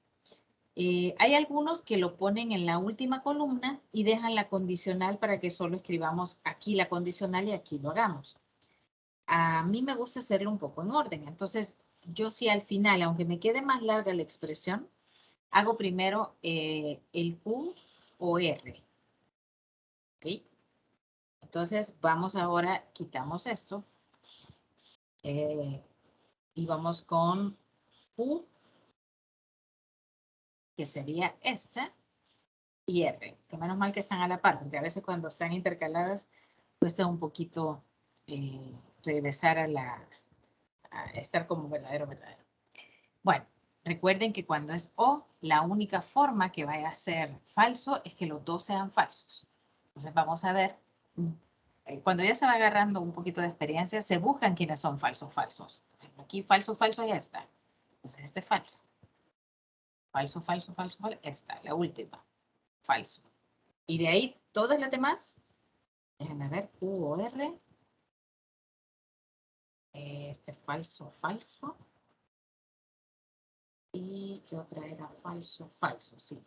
Hay algunos que lo ponen en la última columna y dejan la condicional para que solo escribamos aquí la condicional y aquí lo hagamos. A mí me gusta hacerlo un poco en orden. Entonces, yo sí al final, aunque me quede más larga la expresión, hago primero el Q o R. ¿Ok? Entonces, vamos ahora, quitamos esto y vamos con Q, que sería esta, y R, que menos mal que están a la par, porque a veces cuando están intercaladas cuesta un poquito regresar a estar como verdadero, verdadero. Bueno, recuerden que cuando es O, la única forma que vaya a ser falso es que los dos sean falsos. Entonces vamos a ver, cuando ya se va agarrando un poquito de experiencia, se buscan quiénes son falsos, falsos. Aquí falso, falso ya está. Entonces este es falso. Falso, falso, falso, falso. Esta, la última. Falso. Y de ahí todas las demás, déjenme ver, Q o R. Este falso, falso. ¿Y qué otra era? Falso, falso, sí.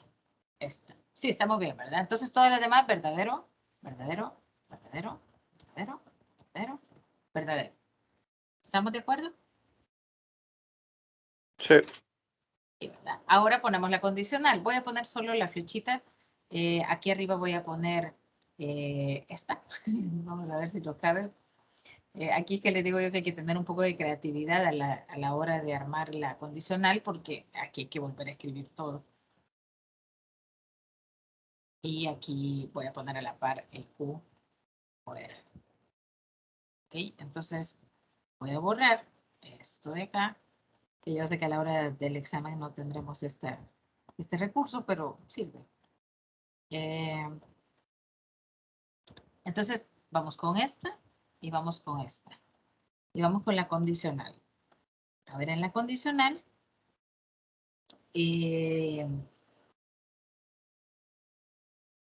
Esta. Sí, estamos bien, ¿verdad? Entonces todas las demás, verdadero, verdadero, verdadero, verdadero, verdadero, verdadero. ¿Estamos de acuerdo? Sí. Sí, ¿verdad? Ahora ponemos la condicional. Voy a poner solo la flechita Aquí arriba voy a poner esta. Vamos a ver si lo cabe. Aquí es que le digo yo que hay que tener un poco de creatividad a la hora de armar la condicional, porque aquí hay que volver a escribir todo. Y aquí voy a poner a la par el Q. Ok, entonces voy a borrar esto de acá. Que yo sé que a la hora del examen no tendremos este recurso, pero sirve. Entonces vamos con esta y vamos con esta. Y vamos con la condicional. A ver, en la condicional,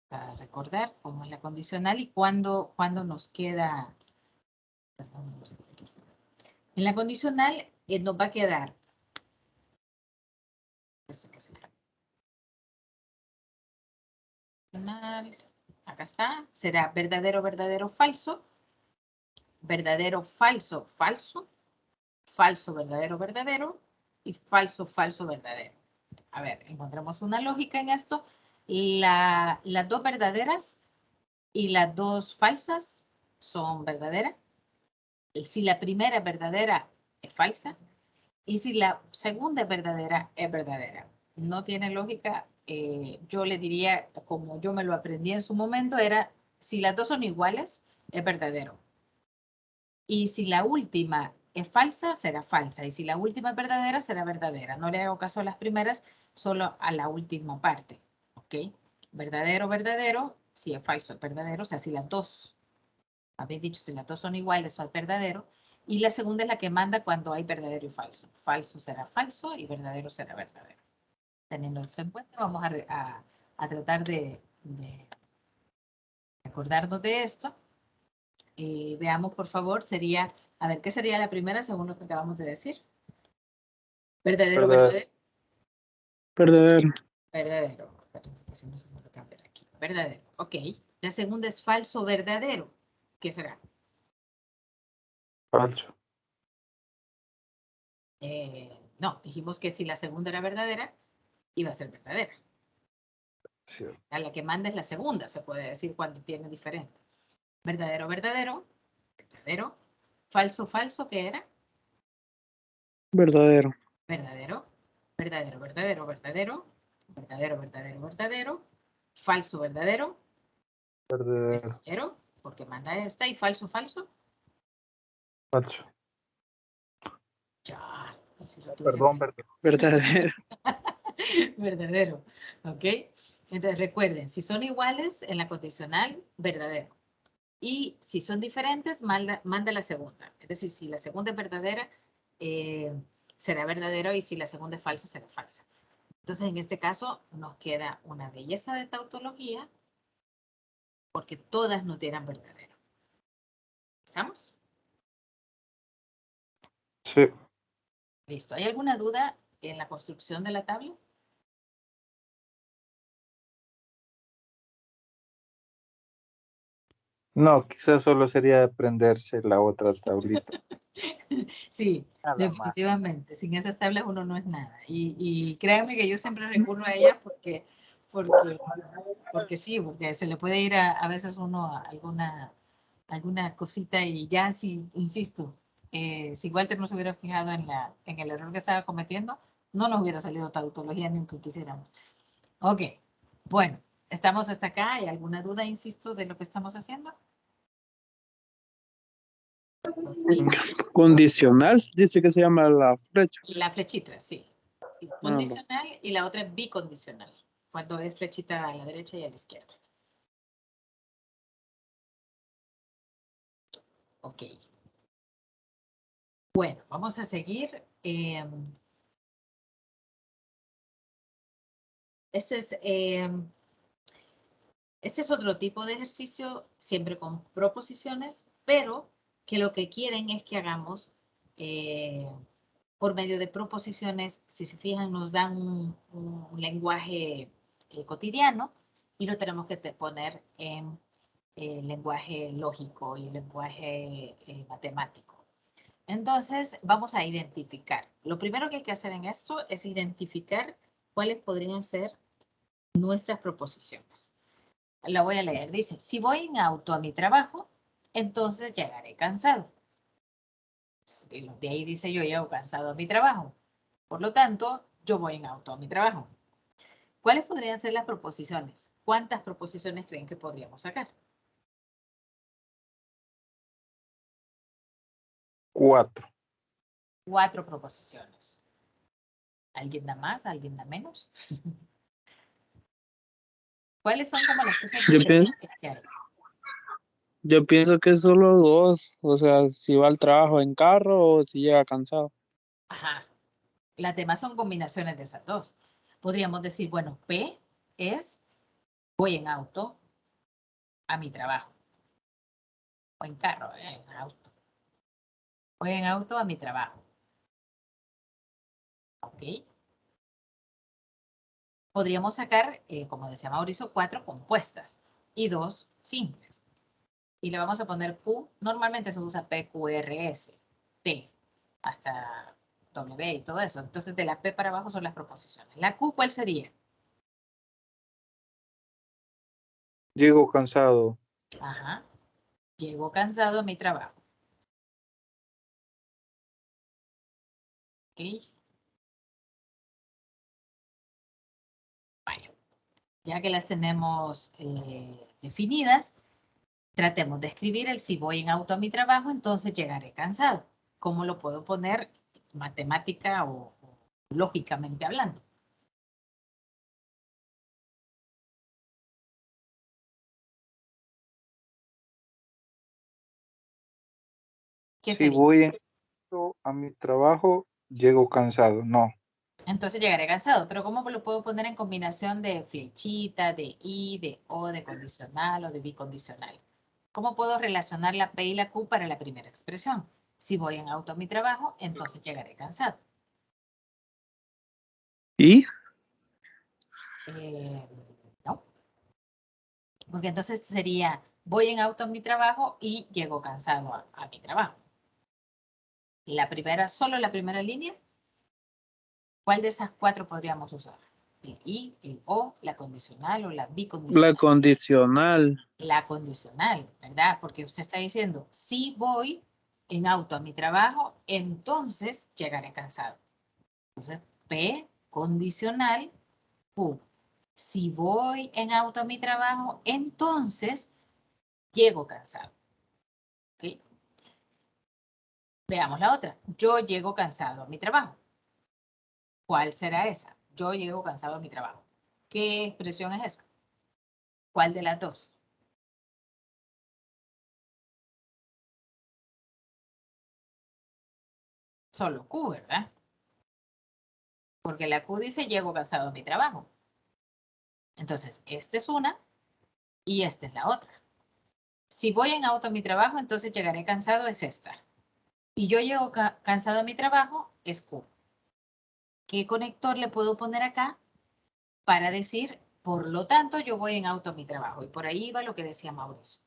para recordar cómo es la condicional y cuándo nos queda. Perdón, no sé, aquí está. En la condicional nos va a quedar. Acá está. Será verdadero, verdadero, falso. Verdadero, falso, falso. Falso, verdadero, verdadero. Y falso, falso, verdadero. A ver, encontramos una lógica en esto. Las dos verdaderas y las dos falsas son verdaderas. Si la primera es verdadera, es falsa. Y si la segunda es verdadera. No tiene lógica. Yo le diría, como yo me lo aprendí en su momento, era si las dos son iguales, es verdadero. Y si la última es falsa, será falsa. Y si la última es verdadera, será verdadera. No le hago caso a las primeras, solo a la última parte. ¿Ok? Verdadero, verdadero. Si es falso, es verdadero. O sea, si las dos, habéis dicho, si las dos son iguales, son verdadero. Y la segunda es la que manda cuando hay verdadero y falso. Falso será falso y verdadero será verdadero. Teniendo eso en cuenta, vamos a tratar de acordarnos de esto. Veamos, por favor, sería, a ver, ¿qué sería la primera según lo que acabamos de decir? Verdadero, verdadero. Verdadero. Verdadero. Si no se puede cambiar aquí. Verdadero. Ok. La segunda es falso, verdadero. ¿Qué será? Falso. No, dijimos que si la segunda era verdadera, iba a ser verdadera. Sí. A la que manda es la segunda, se puede decir cuando tiene diferente. Verdadero, verdadero. Verdadero. Falso, falso, ¿qué era? Verdadero. Verdadero. Verdadero, verdadero, verdadero. Verdadero, verdadero, verdadero. Falso, verdadero. Verdadero. Verdadero, porque manda esta. Y falso, falso. Falso. Ya. Si lo Perdón, Verdadero. verdadero. ¿Ok? Entonces recuerden, si son iguales en la condicional, verdadero. Y si son diferentes, manda la segunda. Es decir, si la segunda es verdadera, será verdadero, y si la segunda es falsa, será falsa. Entonces, en este caso, nos queda una belleza de tautología porque todas nos dieran verdadero. ¿Estamos? Sí. Listo. ¿Hay alguna duda en la construcción de la tabla? No, quizás solo sería aprenderse la otra tablita. Sí, Nada más. definitivamente. Sin esas tablas uno no es nada. Y créanme que yo siempre recurro a ellas porque sí, porque se le puede ir a veces uno a alguna cosita y ya, si, insisto, si Walter no se hubiera fijado en el error que estaba cometiendo, no nos hubiera salido tautología ni aunque quisiéramos. Ok, bueno, estamos hasta acá. ¿Hay alguna duda, insisto, de lo que estamos haciendo? Condicional, dice que se llama la flecha. La flechita, sí. Condicional y la otra es bicondicional, cuando es flechita a la derecha y a la izquierda. Ok. Bueno, vamos a seguir. Este es otro tipo de ejercicio, siempre con proposiciones, pero que lo que quieren es que hagamos por medio de proposiciones. Si se fijan, nos dan un lenguaje cotidiano y lo tenemos que poner en lenguaje lógico y lenguaje matemático. Entonces, vamos a identificar. Lo primero que hay que hacer en esto es identificar cuáles podrían ser nuestras proposiciones. La voy a leer. Dice, si voy en auto a mi trabajo, entonces llegaré cansado. De ahí dice, yo llego cansado a mi trabajo. Por lo tanto, yo voy en auto a mi trabajo. ¿Cuáles podrían ser las proposiciones? ¿Cuántas proposiciones creen que podríamos sacar? 4. 4 proposiciones. ¿Alguien da más? ¿Alguien da menos? ¿Cuáles son como las cosas Yo pienso, diferentes que hay? yo pienso que solo 2, o sea, si va al trabajo en carro o si llega cansado. Ajá. Las demás son combinaciones de esas dos. Podríamos decir, bueno, P es voy en auto a mi trabajo. O en carro, en auto. Voy en auto a mi trabajo. ¿Ok? Podríamos sacar, como decía Mauricio, 4 compuestas y 2 simples. Y le vamos a poner Q. Normalmente se usa P, Q, R, S, T, hasta W y todo eso. Entonces, de la P para abajo son las proposiciones. ¿La Q cuál sería? Llego cansado. Ajá. Llego cansado a mi trabajo. ¿Ok? Vaya. Ya que las tenemos definidas, tratemos de escribir el si voy en auto a mi trabajo, entonces llegaré cansado. ¿Cómo lo puedo poner matemática o lógicamente hablando? ¿Qué Si sería? voy en auto a mi trabajo, llego cansado. No. Entonces llegaré cansado, pero ¿cómo lo puedo poner en combinación de flechita, de I, de O, de condicional o de bicondicional? ¿Cómo puedo relacionar la P y la Q para la primera expresión? Si voy en auto a mi trabajo, entonces llegaré cansado. ¿Y? No, porque entonces sería voy en auto a mi trabajo y llego cansado a mi trabajo. La primera, solo la primera línea. ¿Cuál de esas 4 podríamos usar? El I, el O, la condicional o la La bicondicional. condicional. La condicional, ¿verdad? Porque usted está diciendo, si voy en auto a mi trabajo, entonces llegaré cansado. Entonces, P, condicional, Q. Si voy en auto a mi trabajo, entonces llego cansado. ¿Ok? Veamos la otra. Yo llego cansado a mi trabajo. ¿Cuál será esa? Yo llego cansado a mi trabajo. ¿Qué expresión es esa? ¿Cuál de las dos? Solo Q, ¿verdad? Porque la Q dice llego cansado a mi trabajo. Entonces, esta es una y esta es la otra. Si voy en auto a mi trabajo, entonces llegaré cansado, es esta. Y yo llego cansado a mi trabajo, es Q. ¿Qué conector le puedo poner acá para decir, por lo tanto, yo voy en auto a mi trabajo? Y por ahí va lo que decía Mauricio.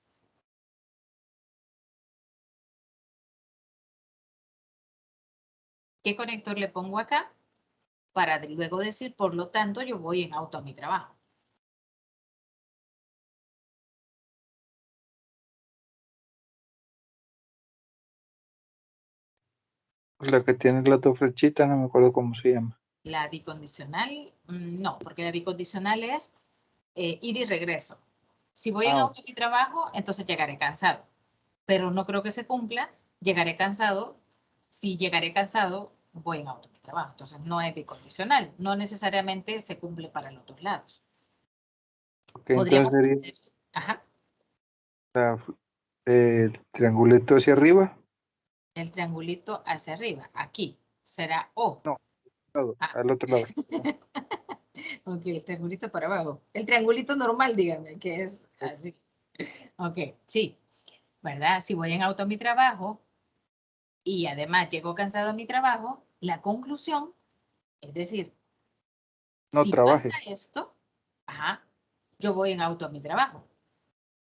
¿Qué conector le pongo acá? Para luego decir, por lo tanto, yo voy en auto a mi trabajo. La que tiene las 2 flechitas, no me acuerdo cómo se llama. La bicondicional, no, porque la bicondicional es ir y regreso. Si voy en Ah, auto a mi trabajo, entonces llegaré cansado. Pero no creo que se cumpla. Llegaré cansado. Si llegaré cansado, voy en auto a mi trabajo. Entonces no es bicondicional. No necesariamente se cumple para los dos lados. ok, entonces Podríamos sería poner, ajá, el triangulito hacia arriba. el triangulito hacia arriba. Aquí será O. No, Ah, al otro lado. ok, el triangulito para abajo. El triangulito normal, dígame, que es así. Ok, sí, ¿verdad? Si voy en auto a mi trabajo y además llego cansado a mi trabajo, la conclusión, es decir, No si pasa trabaje. esto, ajá, yo voy en auto a mi trabajo.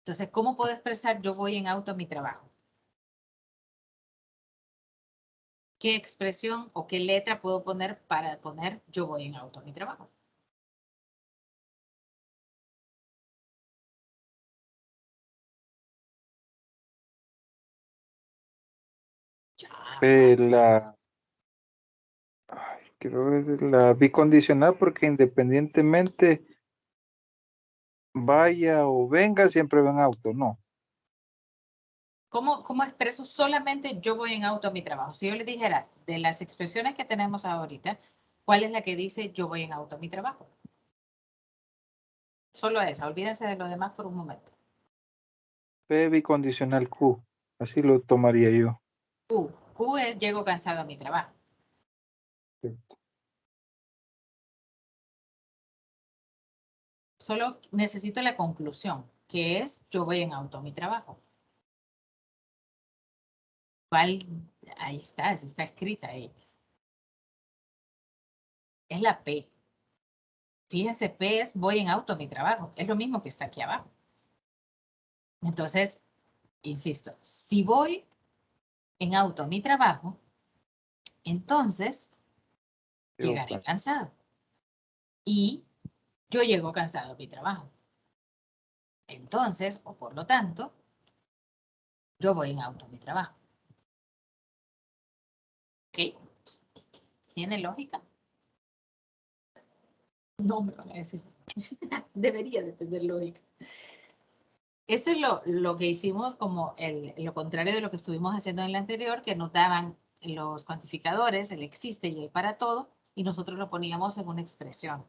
Entonces, ¿cómo puedo expresar yo voy en auto a mi trabajo? ¿Qué expresión o qué letra puedo poner para poner yo voy en auto a mi trabajo? La, quiero ver la bicondicional porque independientemente vaya o venga, siempre va en auto, ¿no? ¿Cómo expreso solamente yo voy en auto a mi trabajo? Si yo le dijera, de las expresiones que tenemos ahorita, ¿cuál es la que dice yo voy en auto a mi trabajo? Solo esa, olvídense de lo demás por un momento. P bicondicional Q, así lo tomaría yo. Q es llego cansado a mi trabajo. Solo necesito la conclusión, que es yo voy en auto a mi trabajo. ¿Cuál? Ahí está, está escrita ahí. Es la P. Fíjense, P es voy en auto a mi trabajo. Es lo mismo que está aquí abajo. Entonces, insisto, si voy en auto a mi trabajo, entonces llegaré cansado. Y yo llego cansado a mi trabajo. Entonces, o por lo tanto, yo voy en auto a mi trabajo. ¿Ok? ¿Tiene lógica? No me van a decir. Debería de tener lógica. Eso es lo que hicimos como lo contrario de lo que estuvimos haciendo en el anterior, que nos daban los cuantificadores, el existe y el para todo, y nosotros lo poníamos en una expresión.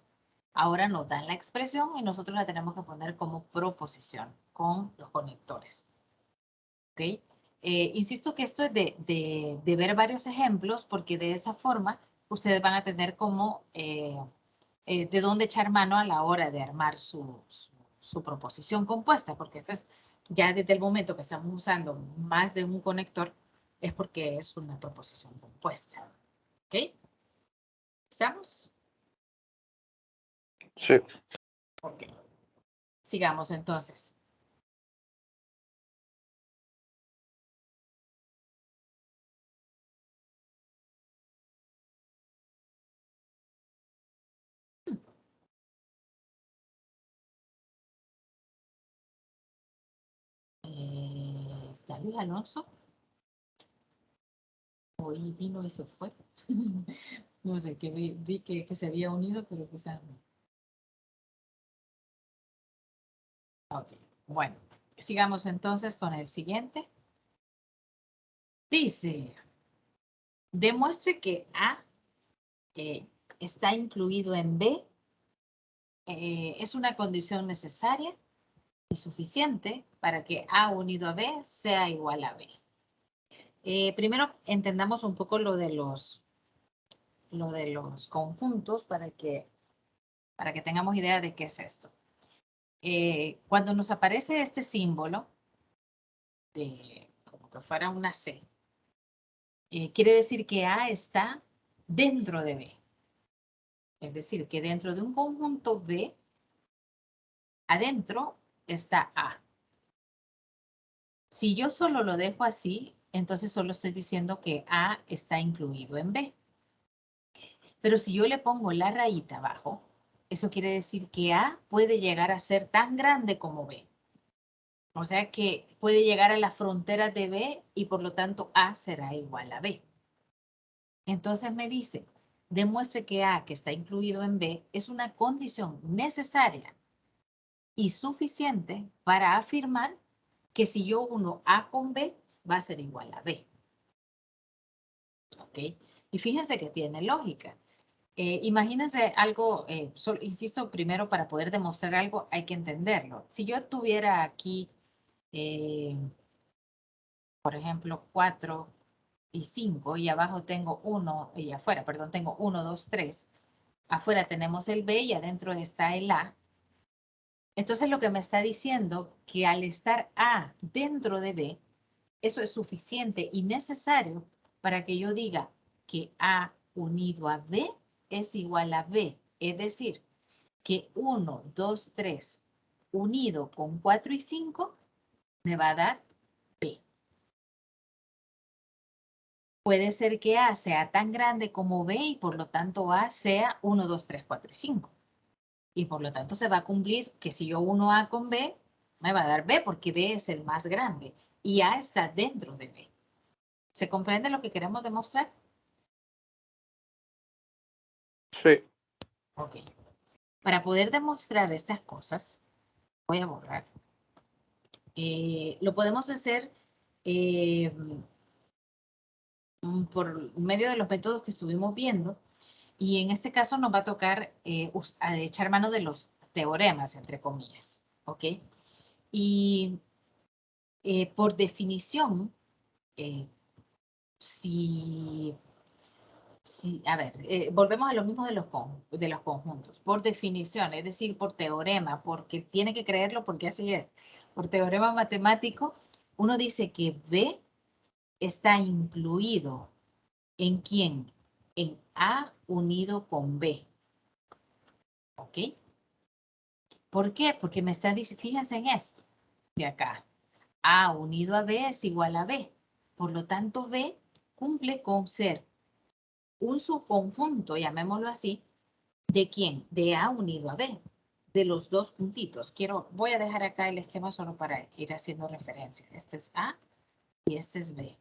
Ahora nos dan la expresión y nosotros la tenemos que poner como proposición con los conectores. ¿Ok? Insisto que esto es de ver varios ejemplos, porque de esa forma ustedes van a tener como de dónde echar mano a la hora de armar su proposición compuesta, porque esto es ya desde el momento que estamos usando más de un conector, es porque es una proposición compuesta. ¿Ok? ¿Estamos? Sí. Ok. Sigamos entonces. ¿Está Luis Alonso? Hoy vino y se fue. No sé, que vi que se había unido, pero quizás no. Ok, bueno, sigamos entonces con el siguiente. Dice, demuestre que A está incluido en B. Es una condición necesaria y suficiente para que A unido a B sea igual a B. Primero entendamos un poco lo de los conjuntos para que tengamos idea de qué es esto. Cuando nos aparece este símbolo, como que fuera una C, quiere decir que A está dentro de B. Es decir, que dentro de un conjunto B, adentro está A. Si yo solo lo dejo así, entonces solo estoy diciendo que A está incluido en B. Pero si yo le pongo la rayita abajo, eso quiere decir que A puede llegar a ser tan grande como B. O sea que puede llegar a la frontera de B y por lo tanto A será igual a B. Entonces me dice, demuestre que A, que está incluido en B, es una condición necesaria y suficiente para afirmar que si yo uno A con B, va a ser igual a B. ¿Ok? Y fíjense que tiene lógica. Imagínense algo, insisto, primero para poder demostrar algo hay que entenderlo. Si yo tuviera aquí, por ejemplo, 4 y 5 y abajo tengo 1, y afuera, perdón, tengo 1, 2, 3. Afuera tenemos el B y adentro está el A. Entonces lo que me está diciendo que al estar A dentro de B, eso es suficiente y necesario para que yo diga que A unido a B es igual a B. Es decir, que 1, 2, 3 unido con 4 y 5 me va a dar B. Puede ser que A sea tan grande como B y por lo tanto A sea 1, 2, 3, 4 y 5. Y por lo tanto se va a cumplir que si yo uno A con B, me va a dar B porque B es el más grande y A está dentro de B. ¿Se comprende lo que queremos demostrar? Sí. Ok. Para poder demostrar estas cosas, voy a borrar. Lo podemos hacer por medio de los métodos que estuvimos viendo. Y en este caso nos va a tocar echar mano de los teoremas, entre comillas. ¿Ok? Y por definición, a ver, volvemos a lo mismo de los conjuntos. Por definición, es decir, por teorema, porque tiene que creerlo porque así es. Por teorema matemático, uno dice que B está incluido ¿en quién? En A unido con B. ¿Ok? ¿Por qué? Porque me están diciendo, fíjense en esto de acá. A unido a B es igual a B. Por lo tanto, B cumple con ser un subconjunto, llamémoslo así, ¿de quién? De A unido a B, de los dos puntitos. Voy a dejar acá el esquema solo para ir haciendo referencia. Este es A y este es B.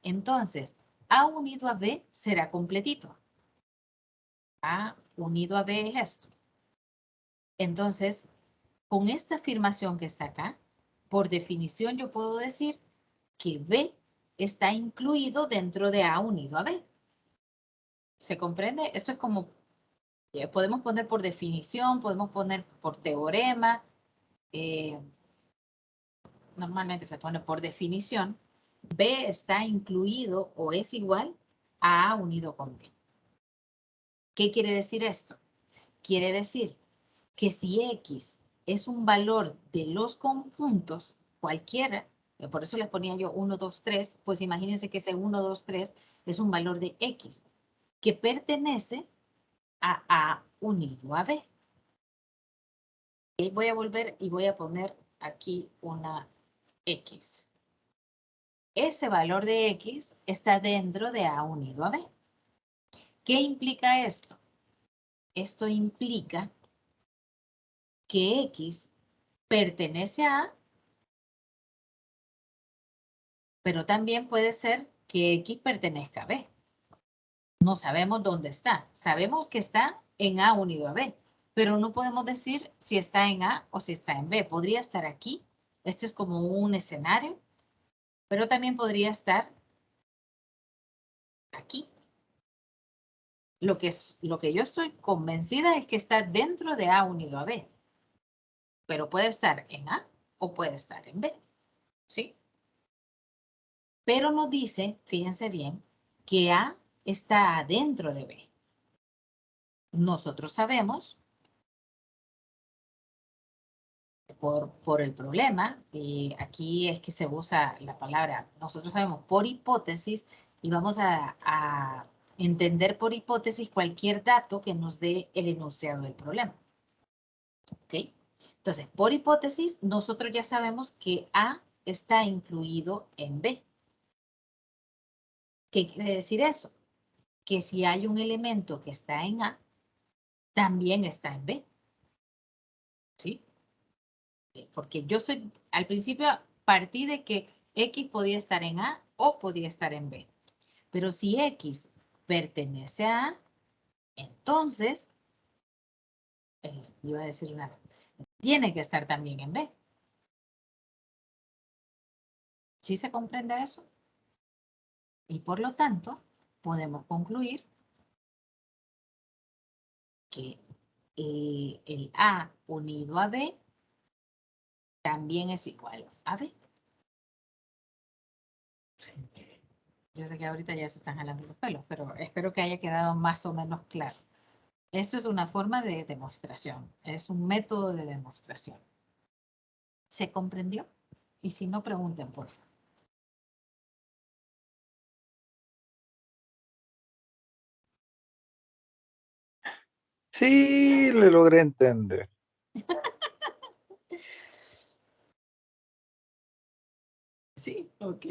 Entonces, A unido a B será completito. A unido a B es esto. Entonces, con esta afirmación que está acá, por definición yo puedo decir que B está incluido dentro de A unido a B. ¿Se comprende? Esto es como, podemos poner por definición, podemos poner por teorema. Normalmente se pone por definición. B está incluido o es igual a A unido con B. ¿Qué quiere decir esto? Quiere decir que si X es un valor de los conjuntos, cualquiera, por eso les ponía yo 1, 2, 3, pues imagínense que ese 1, 2, 3 es un valor de X que pertenece a A unido a B. Y voy a volver y voy a poner aquí una X. Ese valor de X está dentro de A unido a B. ¿Qué implica esto? Esto implica que X pertenece a A, pero también puede ser que X pertenezca a B. No sabemos dónde está. Sabemos que está en A unido a B, pero no podemos decir si está en A o si está en B. Podría estar aquí. Este es como un escenario, pero también podría estar aquí. Lo que yo estoy convencida es que está dentro de A unido a B, pero puede estar en A o puede estar en B, ¿sí? Pero nos dice, fíjense bien, que A está adentro de B. Nosotros sabemos, por el problema, y aquí es que se usa la palabra, nosotros sabemos por hipótesis, y vamos a entender por hipótesis cualquier dato que nos dé el enunciado del problema. ¿Ok? Entonces, por hipótesis, nosotros ya sabemos que A está incluido en B. ¿Qué quiere decir eso? Que si hay un elemento que está en A, también está en B. ¿Sí? Porque yo al principio partí de que X podía estar en A o podía estar en B. Pero si X pertenece a A, entonces, iba a decir tiene que estar también en B. ¿Sí se comprende eso? Y por lo tanto, podemos concluir que el A unido a B también es igual a B. Yo sé que ahorita ya se están jalando los pelos, pero espero que haya quedado más o menos claro. Esto es una forma de demostración, es un método de demostración. ¿Se comprendió? Y si no, pregunten, por favor. Sí, le logré entender. Sí, ok.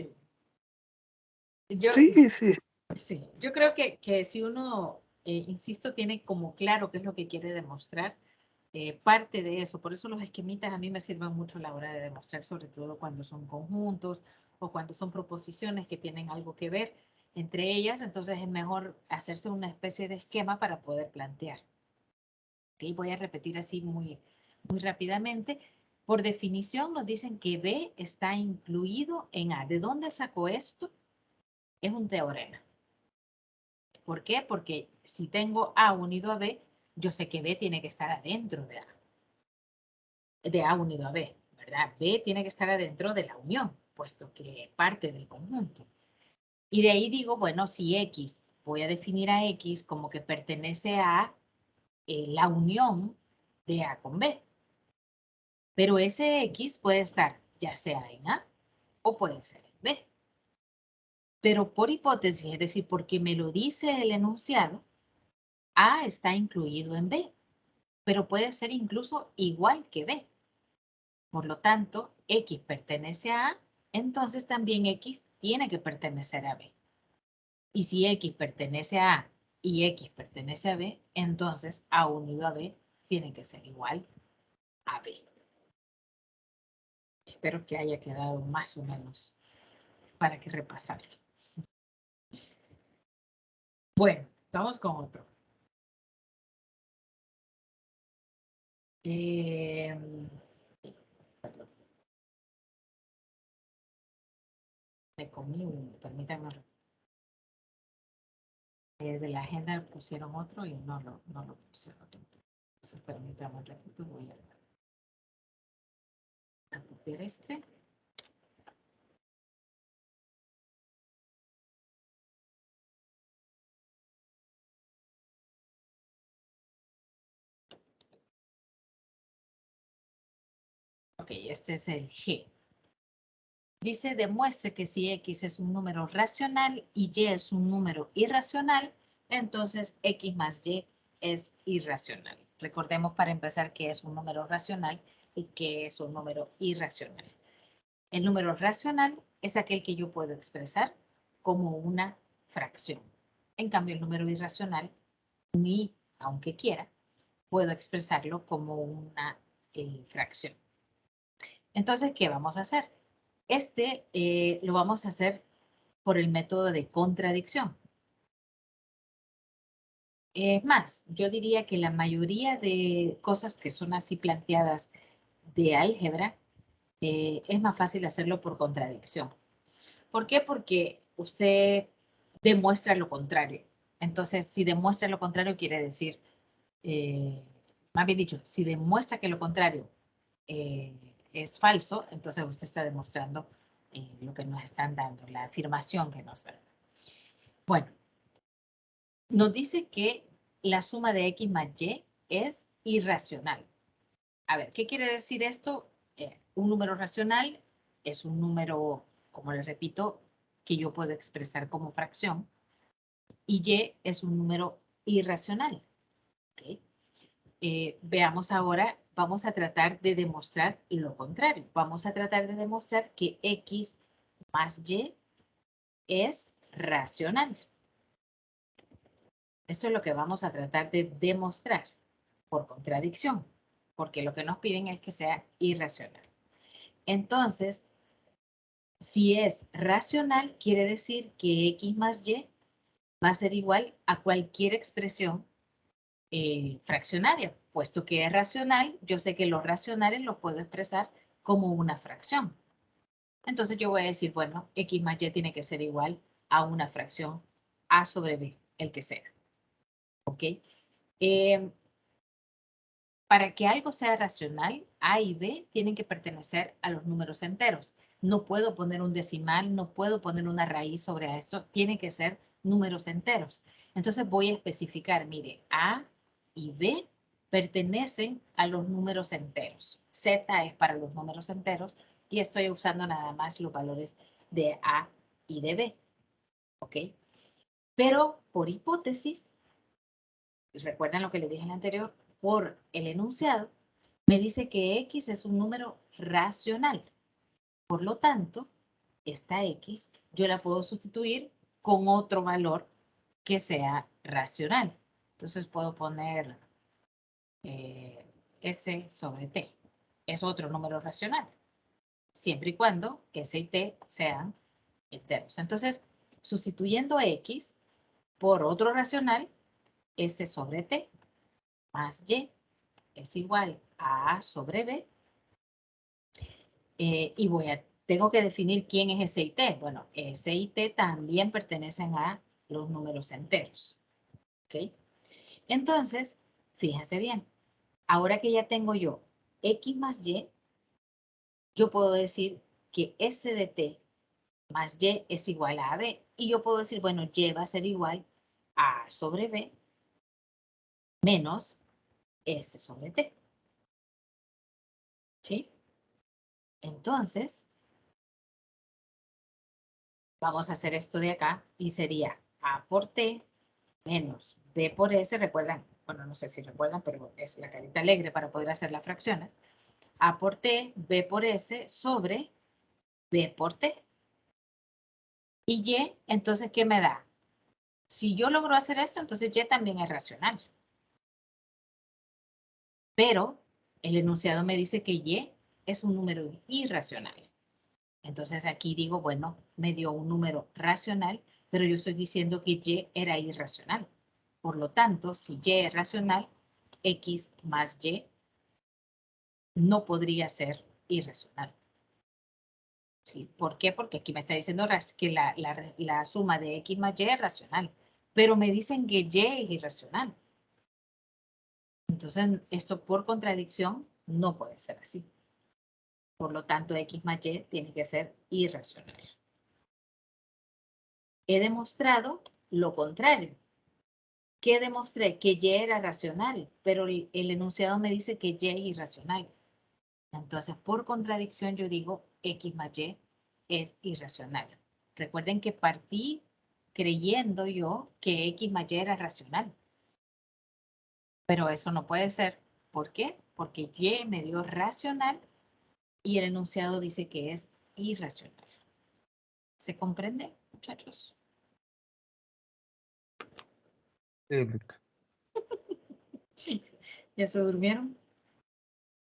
Sí, sí. Sí, yo creo que si uno, insisto, tiene como claro qué es lo que quiere demostrar, parte de eso, por eso los esquemitas a mí me sirven mucho a la hora de demostrar, sobre todo cuando son conjuntos o cuando son proposiciones que tienen algo que ver entre ellas, entonces es mejor hacerse una especie de esquema para poder plantear. ¿Okay? Voy a repetir así muy rápidamente. Por definición nos dicen que B está incluido en A. ¿De dónde sacó esto? Es un teorema. ¿Por qué? Porque si tengo A unido a B, yo sé que B tiene que estar adentro de A. De A unido a B, ¿verdad? B tiene que estar adentro de la unión, puesto que es parte del conjunto. Y de ahí digo, bueno, si X, voy a definir a X como que pertenece a la unión de A con B. Pero ese X puede estar ya sea en A o puede ser en B. Pero por hipótesis, es decir, porque me lo dice el enunciado, A está incluido en B, pero puede ser incluso igual que B. Por lo tanto, X pertenece a A, entonces también X tiene que pertenecer a B. Y si X pertenece a A y X pertenece a B, entonces A unido a B tiene que ser igual a B. Espero que haya quedado más o menos para que repasarlo. Bueno, vamos con otro. Perdón. Me comí uno, permítanme. De la agenda pusieron otro y no lo pusieron. Entonces, permítanme un ratito, voy a copiar este. Ok, este es el G. Dice, demuestre que si X es un número racional y Y es un número irracional, entonces X más Y es irracional. Recordemos para empezar que es un número racional y que es un número irracional. El número racional es aquel que yo puedo expresar como una fracción. En cambio, el número irracional, ni aunque quiera, puedo expresarlo como una fracción. Entonces, ¿qué vamos a hacer? Lo vamos a hacer por el método de contradicción. Es más, yo diría que la mayoría de cosas que son así planteadas de álgebra, es más fácil hacerlo por contradicción. ¿Por qué? Porque usted demuestra lo contrario. Entonces, si demuestra lo contrario, quiere decir, más bien dicho, si demuestra que lo contrario es falso, entonces usted está demostrando lo que nos están dando, la afirmación que nos dan. Bueno, nos dice que la suma de X más Y es irracional. A ver, ¿qué quiere decir esto? Un número racional es un número, como les repito, que yo puedo expresar como fracción, y Y es un número irracional. ¿Okay? Veamos ahora, vamos a tratar de demostrar lo contrario. Vamos a tratar de demostrar que X más Y es racional. Esto es lo que vamos a tratar de demostrar por contradicción, porque lo que nos piden es que sea irracional. Entonces, si es racional, quiere decir que X más Y va a ser igual a cualquier expresión fraccionaria. Puesto que es racional, yo sé que los racionales los puedo expresar como una fracción. Entonces yo voy a decir, bueno, X más Y tiene que ser igual a una fracción A sobre B, el que sea. ¿Ok? Para que algo sea racional, A y B tienen que pertenecer a los números enteros. No puedo poner un decimal, no puedo poner una raíz sobre eso, tienen que ser números enteros. Entonces voy a especificar, mire, A y B pertenecen a los números enteros. Z es para los números enteros y estoy usando nada más los valores de A y de B. ¿Ok? Pero por hipótesis, recuerden lo que les dije en el anterior, por el enunciado, me dice que X es un número racional. Por lo tanto, esta X yo la puedo sustituir con otro valor que sea racional. Entonces puedo poner S sobre T. Es otro número racional. siempre y cuando S y T sean enteros. Entonces, sustituyendo X por otro racional, S sobre T más Y es igual a A sobre B. Y tengo que definir quién es S y T. Bueno, S y T también pertenecen a los números enteros. ¿Ok? Entonces, fíjense bien. Ahora que ya tengo yo X más Y, yo puedo decir que S de T más Y es igual a B. Y yo puedo decir, bueno, Y va a ser igual a A sobre B menos S sobre T. ¿Sí? Entonces, vamos a hacer esto de acá y sería A por T menos B por S. Recuerdan, bueno, no sé si recuerdan, pero es la carita alegre para poder hacer las fracciones. A por T, B por S sobre B por T. Y Y, entonces, ¿qué me da? Si yo logro hacer esto, entonces Y también es racional. Pero el enunciado me dice que Y es un número irracional. Entonces aquí digo, bueno, me dio un número racional, pero yo estoy diciendo que Y era irracional. Por lo tanto, si Y es racional, X más Y no podría ser irracional. ¿Sí? ¿Por qué? Porque aquí me está diciendo que la suma de X más Y es racional, pero me dicen que Y es irracional. Entonces, esto por contradicción no puede ser así. Por lo tanto, X más Y tiene que ser irracional. He demostrado lo contrario. ¿Qué demostré? Que Y era racional, pero el enunciado me dice que Y es irracional. Entonces, por contradicción, yo digo X más Y es irracional. Recuerden que partí creyendo yo que X más Y era racional. Pero eso no puede ser. ¿Por qué? Porque Y me dio racional y el enunciado dice que es irracional. ¿Se comprende, muchachos? Sí. ¿Ya se durmieron?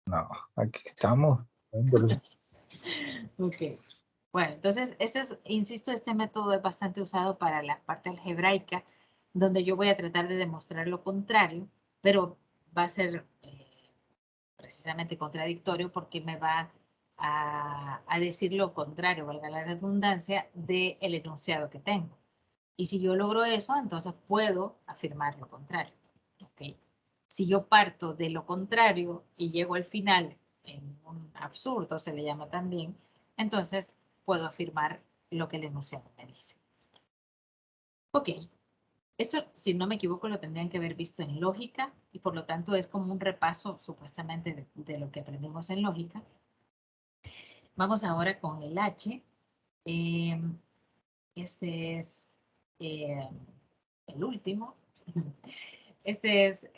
No, aquí estamos. Hombre. Ok. Bueno, entonces, insisto, este método es bastante usado para la parte algebraica, donde yo voy a tratar de demostrar lo contrario, pero va a ser precisamente contradictorio porque me va a decir lo contrario, valga la redundancia, del enunciado que tengo. Y si yo logro eso, entonces puedo afirmar lo contrario. ¿Okay? Si yo parto de lo contrario y llego al final en un absurdo, se le llama también, entonces puedo afirmar lo que el enunciado me dice. Ok, esto, si no me equivoco, lo tendrían que haber visto en lógica y por lo tanto es como un repaso supuestamente de lo que aprendimos en lógica. Vamos ahora con el H. Este es el último. Este es,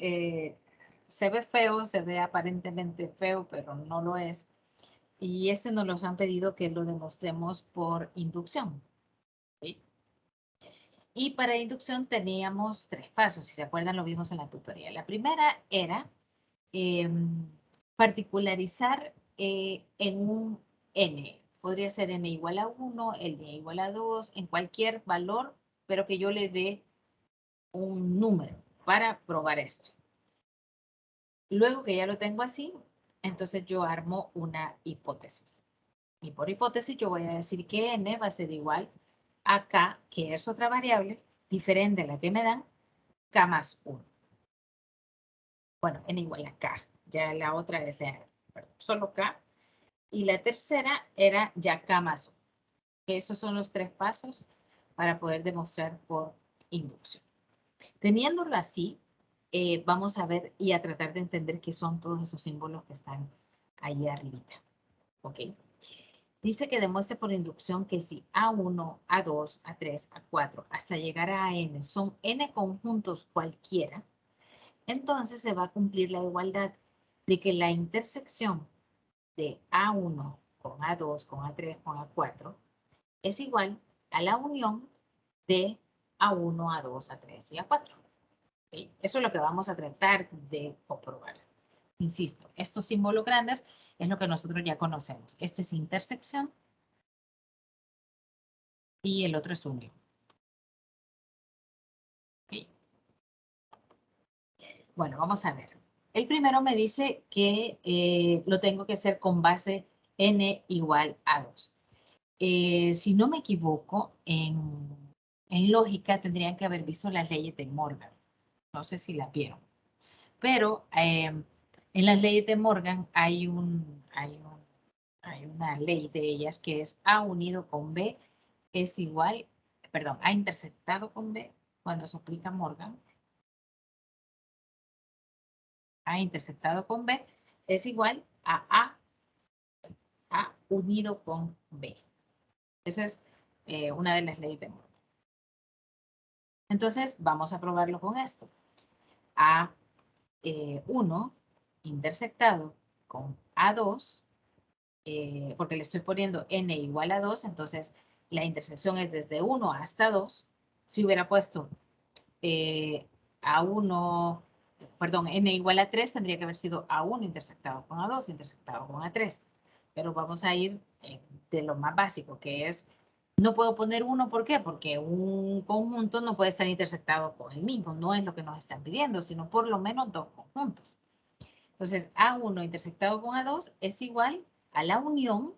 se ve feo, se ve aparentemente feo, pero no lo es. Y este nos los han pedido que lo demostremos por inducción. ¿Sí? Y para inducción teníamos 3 pasos. Si se acuerdan, lo vimos en la tutoría. La primera era particularizar en un n. Podría ser n igual a 1, n igual a 2, en cualquier valor, pero que yo le dé un número para probar esto. Luego que ya lo tengo así, entonces yo armo una hipótesis. Y por hipótesis yo voy a decir que n va a ser igual a k, que es otra variable diferente a la que me dan, k más 1. Bueno, n igual a k. Ya la otra es solo k. Y la tercera era ya k más 1. Esos son los 3 pasos para poder demostrar por inducción. Teniéndolo así, vamos a ver y a tratar de entender qué son todos esos símbolos que están ahí arribita. ¿Ok? Dice que demuestre por inducción que si A1, A2, A3, A4, hasta llegar a n son n conjuntos cualquiera, entonces se va a cumplir la igualdad de que la intersección de A1 con A2, con A3, con A4 es igual a la unión de A1, A2, A3 y A4. ¿Okay? Eso es lo que vamos a tratar de comprobar. Insisto, estos símbolos grandes es lo que nosotros ya conocemos. Este es intersección y el otro es unión. Okay. Bueno, vamos a ver. El primero me dice que lo tengo que hacer con base n igual a 2. Si no me equivoco, en lógica tendrían que haber visto las leyes de Morgan. No sé si las vieron. Pero en las leyes de Morgan hay una ley de ellas que es A unido con B es igual, perdón, A intersectado con B cuando se aplica Morgan. A intersectado con B es igual a A unido con B. Esa es una de las leyes de Morgan. Entonces, vamos a probarlo con esto. A1 intersectado con A2, porque le estoy poniendo n igual a 2, entonces la intersección es desde 1 hasta 2. Si hubiera puesto A1, perdón, n igual a 3, tendría que haber sido A1 intersectado con A2, intersectado con A3. Pero vamos a ir de lo más básico, que es, no puedo poner 1, ¿por qué? Porque un conjunto no puede estar intersectado con el mismo, no es lo que nos están pidiendo, sino por lo menos dos conjuntos. Entonces, A1 intersectado con A2 es igual a la unión,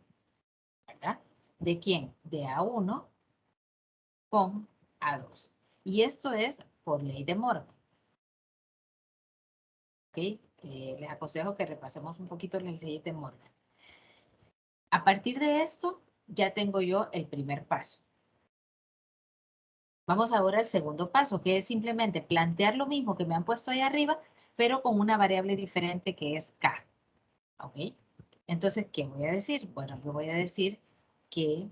¿verdad? ¿De quién? De A1 con A2. Y esto es por ley de Morgan. ¿Ok? Les aconsejo que repasemos un poquito las leyes de Morgan. A partir de esto, ya tengo yo el primer paso. Vamos ahora al segundo paso, que es simplemente plantear lo mismo que me han puesto ahí arriba, pero con una variable diferente que es K. ¿Ok? Entonces, ¿qué voy a decir? Bueno, yo voy a decir que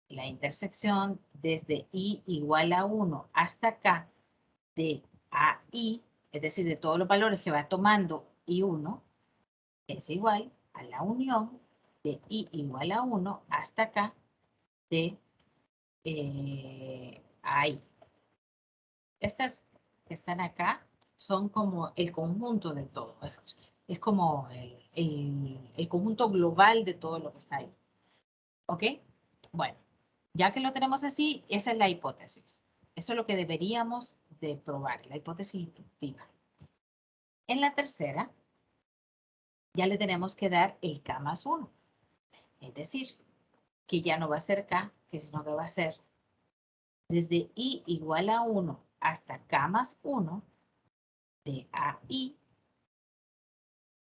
la intersección desde I igual a 1 hasta K de AI, es decir, de todos los valores que va tomando I1, es igual a la unión de I igual a 1 hasta K de AI. Estas que están acá son como el conjunto de todo. Es como el conjunto global de todo lo que está ahí. ¿Ok? Bueno, ya que lo tenemos así, esa es la hipótesis. Eso es lo que deberíamos de probar, la hipótesis inductiva. En la tercera, ya le tenemos que dar el K más 1. Es decir, que ya no va a ser K, sino que va a ser desde I igual a 1 hasta K más 1 de AI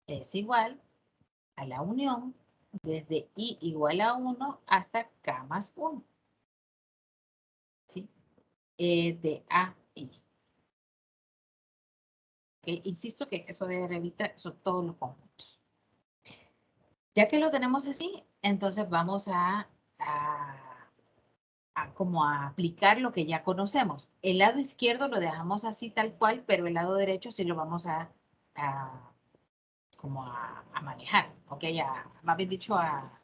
es igual a la unión desde I igual a 1 hasta K más 1. ¿Sí? De AI. Okay. Insisto que eso de revista son todos los conjuntos. Ya que lo tenemos así, entonces vamos como a aplicar lo que ya conocemos. El lado izquierdo lo dejamos así tal cual, pero el lado derecho sí lo vamos como a manejar, ¿ok? Más bien dicho, a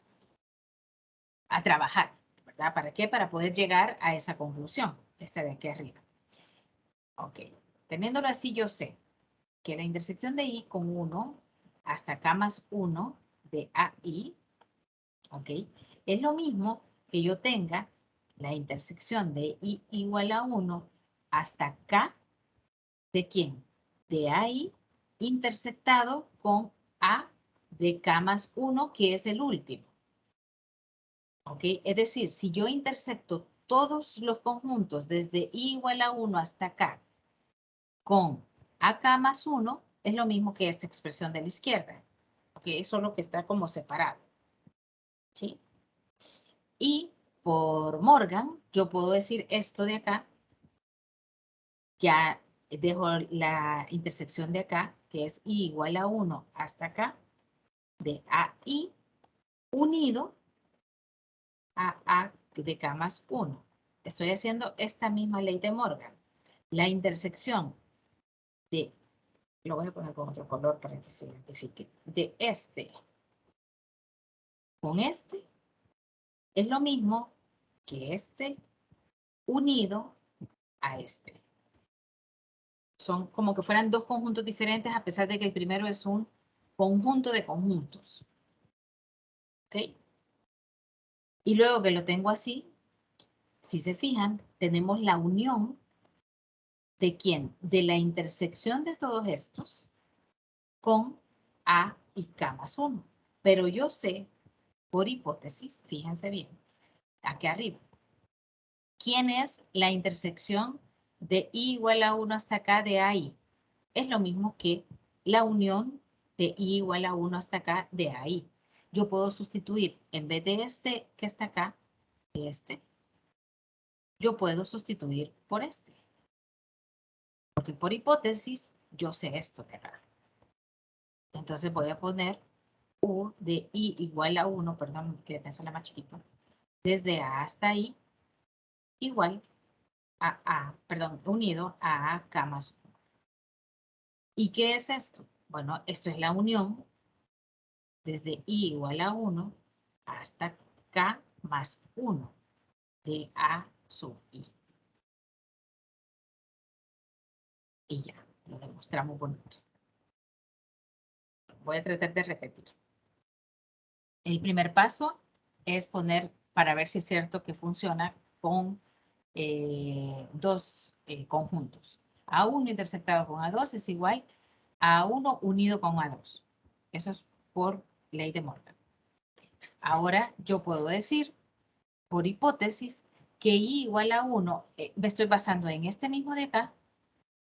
trabajar, ¿verdad? ¿Para qué? Para poder llegar a esa conclusión, esta de aquí arriba. Ok, teniéndolo así, yo sé que la intersección de I con 1 hasta K más 1 de AI, ¿ok? Es lo mismo que yo tenga la intersección de I igual a 1 hasta K, ¿de quién? De AI intersectado con A de K más 1, que es el último. ¿Ok? Es decir, si yo intersecto todos los conjuntos desde I igual a 1 hasta K con AK más 1, es lo mismo que esta expresión de la izquierda. ¿Ok? Solo que está como separado. ¿Sí? Y por Morgan, yo puedo decir esto de acá. Ya dejo la intersección de acá, que es I igual a 1 hasta acá, de AI unido a A de K más 1. Estoy haciendo esta misma ley de Morgan. La intersección de, lo voy a poner con otro color para que se identifique, de este con este es lo mismo que este unido a este. Son como que fueran dos conjuntos diferentes a pesar de que el primero es un conjunto de conjuntos. ¿Ok? Y luego que lo tengo así, si se fijan, tenemos la unión de ¿quién? De la intersección de todos estos con A y K más 1. Pero yo sé, por hipótesis, fíjense bien, aquí arriba, ¿quién es la intersección de I igual a 1 hasta acá de AI? Es lo mismo que la unión de I igual a 1 hasta acá de AI. Yo puedo sustituir, en vez de este que está acá, este, yo puedo sustituir por este. Porque por hipótesis, yo sé esto de acá. Entonces voy a poner U de I igual a 1, perdón, que pensarla más chiquito, desde A hasta I, igual a A, perdón, unido a K más 1. ¿Y qué es esto? Bueno, esto es la unión desde I igual a 1 hasta K más 1 de A sub I. Y ya, lo demostramos bonito. Voy a tratar de repetir. El primer paso es poner, para ver si es cierto que funciona con dos conjuntos. A1 intersectado con A2 es igual a A1 unido con A2. Eso es por ley de Morgan. Ahora yo puedo decir, por hipótesis, que I igual a 1, me estoy basando en este mismo de acá,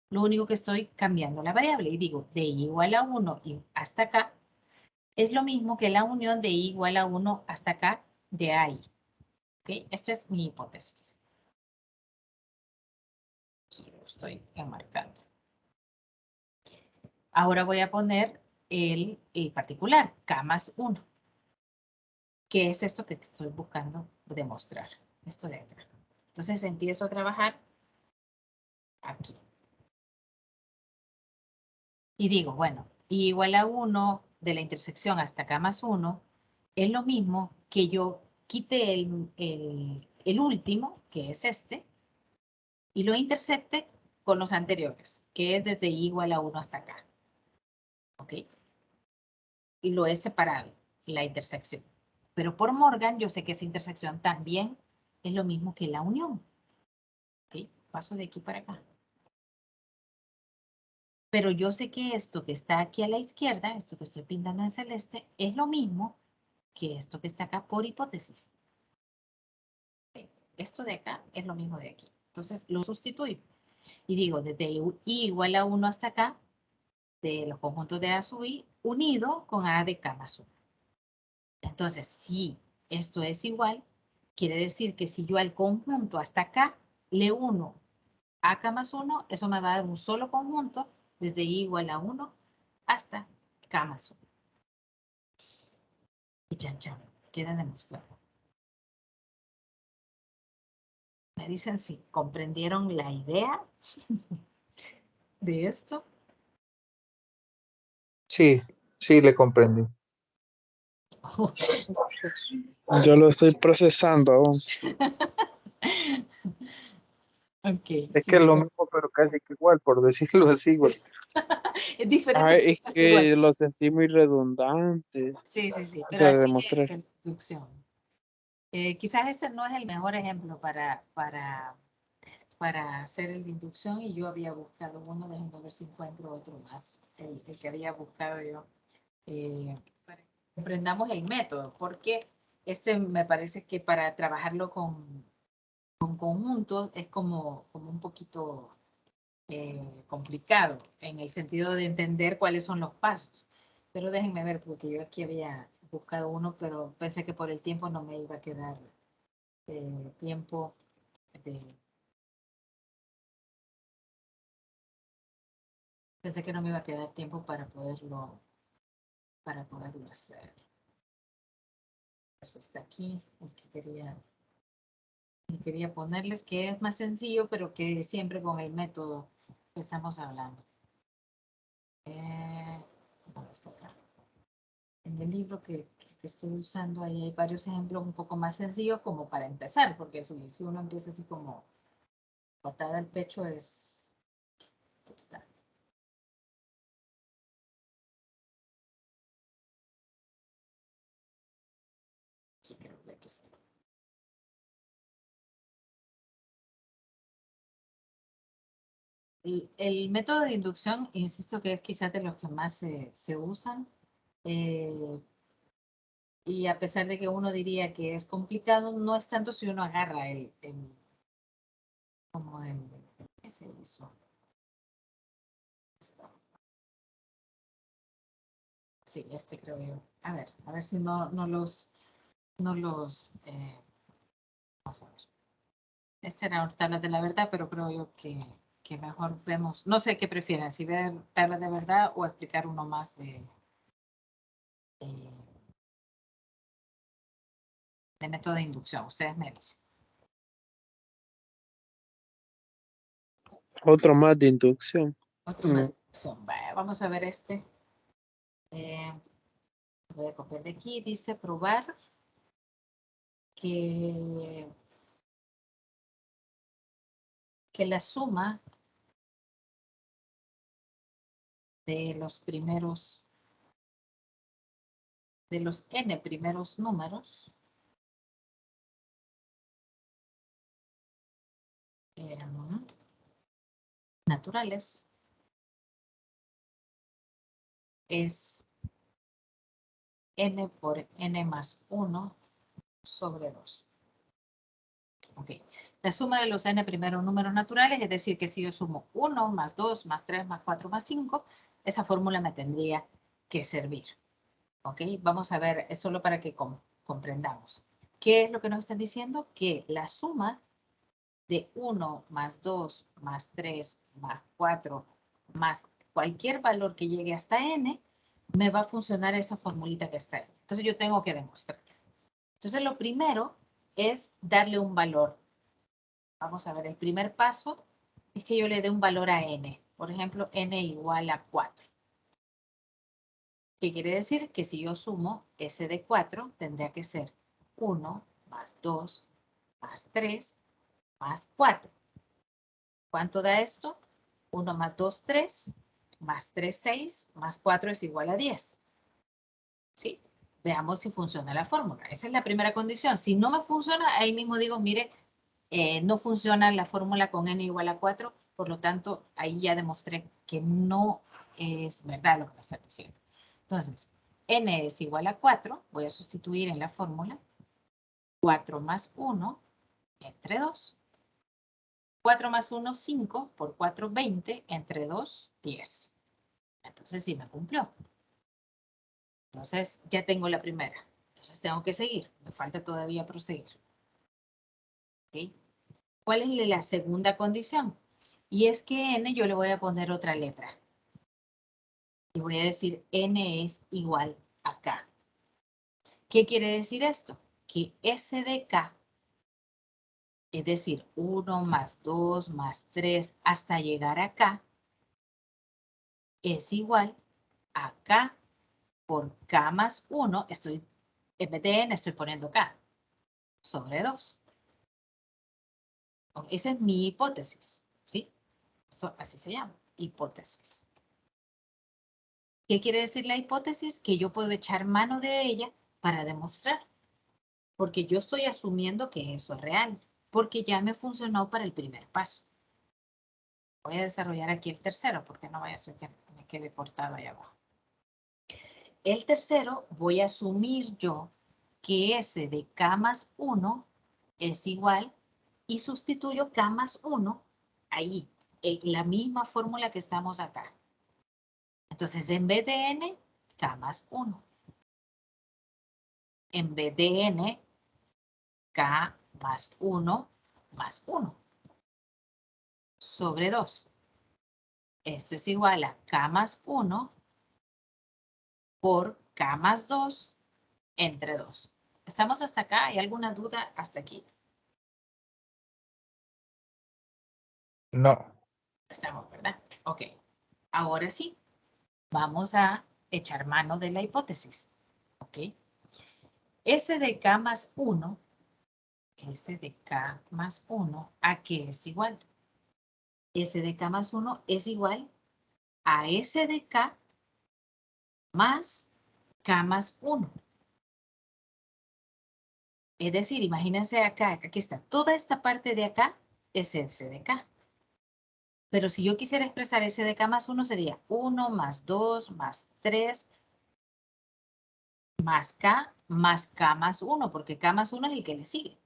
lo único que estoy cambiando la variable y digo de I igual a 1 y hasta acá, es lo mismo que la unión de I igual a 1 hasta acá de AI. ¿Okay? Esta es mi hipótesis. Aquí lo estoy enmarcando. Ahora voy a poner el particular, K más 1. ¿Qué es esto que estoy buscando demostrar? Esto de acá. Entonces empiezo a trabajar aquí. Y digo, bueno, I igual a 1 de la intersección hasta K más 1 es lo mismo que yo quite el último, que es este, y lo intersecte con los anteriores, que es desde I igual a 1 hasta acá. ¿Ok? Y lo he separado, la intersección. Pero por Morgan, yo sé que esa intersección también es lo mismo que la unión. ¿Ok? Paso de aquí para acá. Pero yo sé que esto que está aquí a la izquierda, esto que estoy pintando en celeste, es lo mismo que esto que está acá por hipótesis. ¿Ok? Esto de acá es lo mismo de aquí. Entonces lo sustituyo. Y digo, desde I igual a 1 hasta acá, de los conjuntos de A sub I, unido con A de K más 1. Entonces, si esto es igual, quiere decir que si yo al conjunto hasta acá le uno AK más 1, eso me va a dar un solo conjunto desde I igual a 1 hasta K más 1. Y chan chan, queda demostrado. Me dicen si comprendieron la idea de esto. Sí, sí, le comprendí. Yo lo estoy procesando aún. Ok. Es Sí, que es lo mismo, pero casi que igual, por decirlo así, güey. es diferente. Ay, es pero es que igual. lo sentí muy redundante. Sí, sí, sí, O pero sea, de así es demostrar. la instrucción. Quizás ese no es el mejor ejemplo para hacer la inducción y yo había buscado uno, déjenme ver si encuentro otro más, el que había buscado yo, para que comprendamos el método, porque este me parece que para trabajarlo con conjuntos es como un poquito complicado en el sentido de entender cuáles son los pasos. Pero déjenme ver, porque yo aquí había buscado uno, pero pensé que por el tiempo no me iba a quedar tiempo de... Pensé que no me iba a quedar tiempo para poderlo hacer. Pues está aquí, es que quería ponerles que es más sencillo, pero que siempre con el método que estamos hablando. Bueno, está acá. En el libro que estoy usando ahí hay varios ejemplos un poco más sencillos como para empezar, porque si uno empieza así como patada al pecho es... Aquí está. esto. El método de inducción, insisto que es quizás de los que más se usan. Y a pesar de que uno diría que es complicado, no es tanto si uno agarra ¿qué se hizo? Sí, este creo yo. A ver si no los, vamos a ver. Este era tablas de la verdad, pero creo yo que mejor vemos, no sé qué prefieren, si ver tablas de verdad o explicar uno más de método de inducción. Ustedes me dicen. Otro más de inducción. Otro más de inducción. Vaya, vamos a ver este. Voy a copiar de aquí. Dice probar que la suma de los primeros, de los n primeros números naturales es n por n más 1 sobre 2. Ok. La suma de los n primeros números naturales, es decir, que si yo sumo 1 más 2 más 3 más 4 más 5, esa fórmula me tendría que servir. Ok, vamos a ver, es solo para que comprendamos. ¿Qué es lo que nos están diciendo? Que la suma de 1 más 2 más 3 más 4 más cualquier valor que llegue hasta n, me va a funcionar esa formulita que está ahí. Entonces yo tengo que demostrar. Entonces lo primero es darle un valor. Vamos a ver, el primer paso es que yo le dé un valor a n. Por ejemplo, n igual a 4. ¿Qué quiere decir? Que si yo sumo S de 4, tendría que ser 1 más 2 más 3 más 4. ¿Cuánto da esto? 1 más 2, 3, más 3, 6, más 4 es igual a 10. ¿Sí? Veamos si funciona la fórmula. Esa es la primera condición. Si no me funciona, ahí mismo digo, mire, no funciona la fórmula con n igual a 4, por lo tanto, ahí ya demostré que no es verdad lo que me está diciendo. Entonces, n es igual a 4, voy a sustituir en la fórmula 4 más 1 entre 2. 4 más 1, 5, por 4, 20, entre 2, 10. Entonces sí me cumplió. Entonces ya tengo la primera. Entonces tengo que seguir. Me falta todavía proseguir. ¿Okay? ¿Cuál es la segunda condición? Y es que n yo le voy a poner otra letra. Y voy a decir n es igual a k. ¿Qué quiere decir esto? Que S de k, es decir, 1 más 2 más 3 hasta llegar a k, es igual a k por k más 1, en vez de n estoy poniendo k, sobre 2. Esa es mi hipótesis, ¿sí? Esto así se llama, hipótesis. ¿Qué quiere decir la hipótesis? Que yo puedo echar mano de ella para demostrar. Porque yo estoy asumiendo que eso es real, porque ya me funcionó para el primer paso. Voy a desarrollar aquí el tercero, porque no vaya a ser que me quede cortado allá abajo. El tercero, voy a asumir yo que S de k más 1 es igual y sustituyo k más 1 ahí, en la misma fórmula que estamos acá. Entonces, en vez de n, k más 1. En vez de n, k más 1 más 1 sobre 2. Esto es igual a k más 1 por k más 2 entre 2. ¿Estamos hasta acá? ¿Hay alguna duda hasta aquí? No. Estamos, ¿verdad? Ok. Ahora sí, vamos a echar mano de la hipótesis. Ok. S de k más 1, S de k más 1, ¿a qué es igual? S de k más 1 es igual a S de k más k más 1. Es decir, imagínense acá, aquí está, toda esta parte de acá es S de K. Pero si yo quisiera expresar S de K más 1 sería 1 más 2 más 3 más K más 1, porque K más 1 es el que le sigue.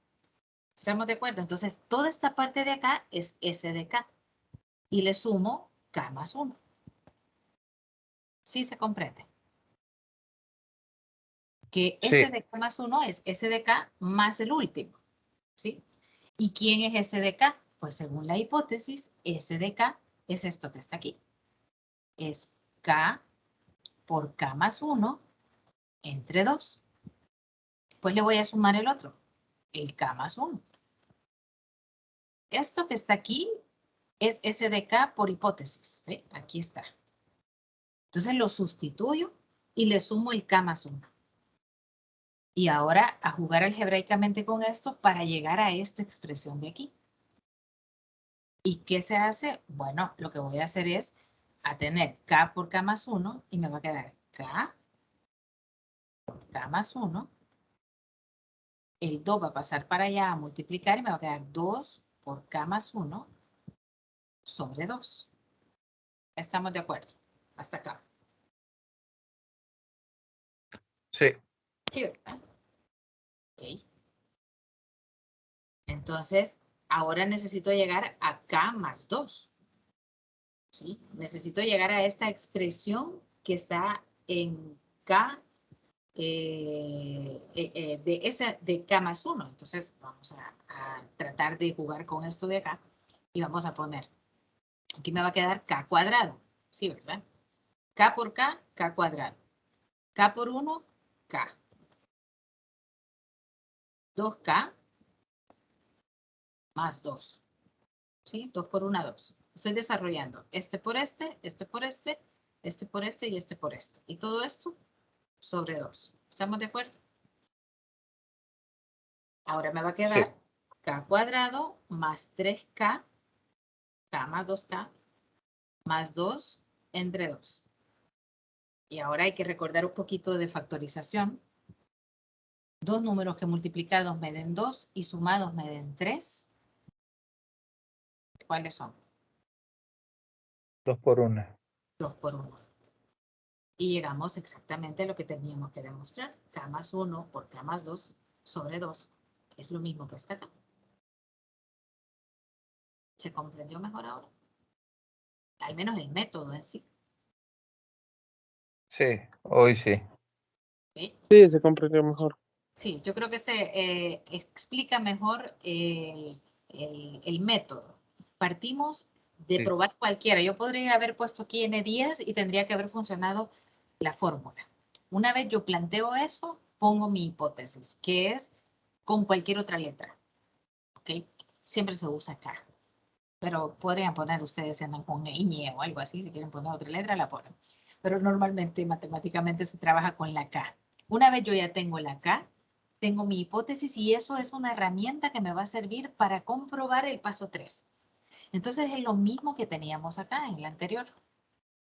¿Estamos de acuerdo? Entonces, toda esta parte de acá es S de K. Y le sumo K más 1. ¿Sí se comprende? Que Sí. S de K más 1 es S de K más el último. ¿Sí? ¿Y quién es S de K? Pues según la hipótesis, S de K es esto que está aquí. Es K por K más 1 entre 2. Pues le voy a sumar el otro, el K más 1. Esto que está aquí es S de K por hipótesis. ¿Ve? Aquí está. Entonces lo sustituyo y le sumo el K más 1. Y ahora a jugar algebraicamente con esto para llegar a esta expresión de aquí. ¿Y qué se hace? Bueno, lo que voy a hacer es a tener K por K más 1 y me va a quedar K por K más 1. El 2 va a pasar para allá a multiplicar y me va a quedar 2 por K más 1 sobre 2. ¿Estamos de acuerdo? Hasta acá. Sí. Sí, ¿verdad? Ok. Entonces, ahora necesito llegar a K más 2. ¿Sí? Necesito llegar a esta expresión que está en K de K más 1. Entonces, vamos a tratar de jugar con esto de acá y vamos a poner, aquí me va a quedar K cuadrado. Sí, ¿verdad? K por K, K cuadrado. K por 1, K. 2K más 2. ¿Sí? 2 por 1, 2. Estoy desarrollando este por este, este por este, este por este y este por este. Y todo esto sobre 2. ¿Estamos de acuerdo? Ahora me va a quedar Sí. K cuadrado más 3K, K más 2K, más 2 entre 2. Y ahora hay que recordar un poquito de factorización. Dos números que multiplicados me den 2 y sumados me den 3. ¿Cuáles son? 2 por 1. 2 por 1. Y llegamos exactamente a lo que teníamos que demostrar. K más 1 por K más 2 sobre 2 es lo mismo que está acá. ¿Se comprendió mejor ahora? Al menos el método en sí. Sí, hoy sí. ¿Sí? Sí, se comprendió mejor. Sí, yo creo que se explica mejor el método. Partimos de Sí. probar cualquiera. Yo podría haber puesto aquí N10 y tendría que haber funcionado la fórmula. Una vez yo planteo eso, pongo mi hipótesis, que es con cualquier otra letra. ¿Ok? Siempre se usa acá. Pero podrían poner ustedes si andan con ñ o algo así, si quieren poner otra letra, la ponen. Pero normalmente matemáticamente se trabaja con la K. Una vez yo ya tengo la K, tengo mi hipótesis y eso es una herramienta que me va a servir para comprobar el paso 3. Entonces es lo mismo que teníamos acá en el anterior.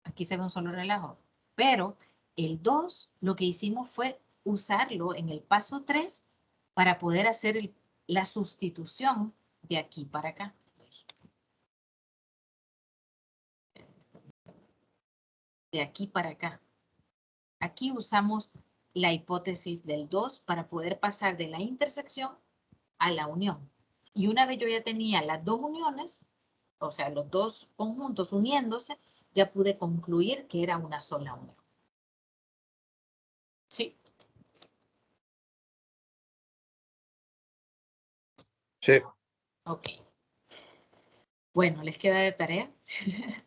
Aquí se ve un solo relajo. Pero el 2 lo que hicimos fue usarlo en el paso 3 para poder hacer la sustitución de aquí para acá. De aquí para acá. Aquí usamos la hipótesis del 2 para poder pasar de la intersección a la unión. Y una vez yo ya tenía las dos uniones, o sea, los dos conjuntos uniéndose, ya pude concluir que era una sola unión. ¿Sí? Sí. Ok. Bueno, les queda de tarea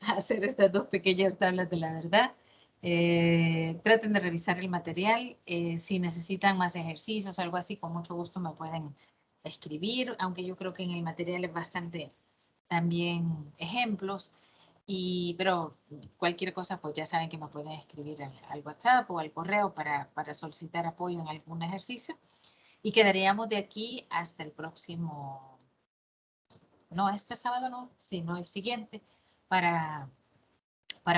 hacer estas dos pequeñas tablas de la verdad. Traten de revisar el material. Si necesitan más ejercicios o algo así, con mucho gusto me pueden escribir, aunque yo creo que en el material es bastante también ejemplos. Pero cualquier cosa, pues ya saben que me pueden escribir al WhatsApp o al correo para solicitar apoyo en algún ejercicio. Y quedaríamos de aquí hasta el próximo, no este sábado, no, sino el siguiente, para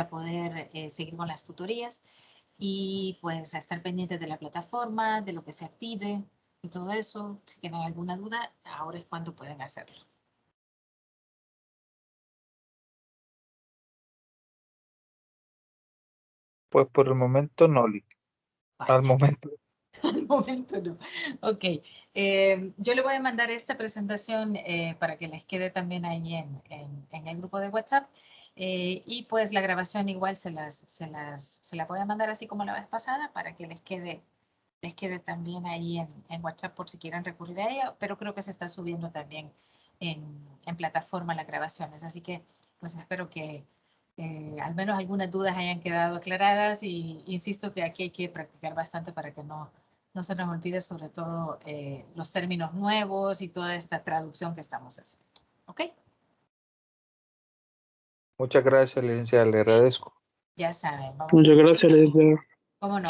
poder seguir con las tutorías y pues a estar pendientes de la plataforma, de lo que se active, y todo eso. Si tienen alguna duda, ahora es cuando pueden hacerlo. Pues por el momento no, Lick. Vaya. Al momento. Al momento no. Ok. Yo le voy a mandar esta presentación para que les quede también ahí en el grupo de WhatsApp. Y pues la grabación igual se la voy a mandar así como la vez pasada para que les quede también ahí en WhatsApp por si quieren recurrir a ella, pero creo que se está subiendo también en plataforma las grabaciones. Así que pues espero que al menos algunas dudas hayan quedado aclaradas y insisto que aquí hay que practicar bastante para que no se nos olvide sobre todo los términos nuevos y toda esta traducción que estamos haciendo. ¿Ok? Muchas gracias, licenciada. Le agradezco. Ya saben, vamos Muchas gracias, licenciado. ¿Cómo no?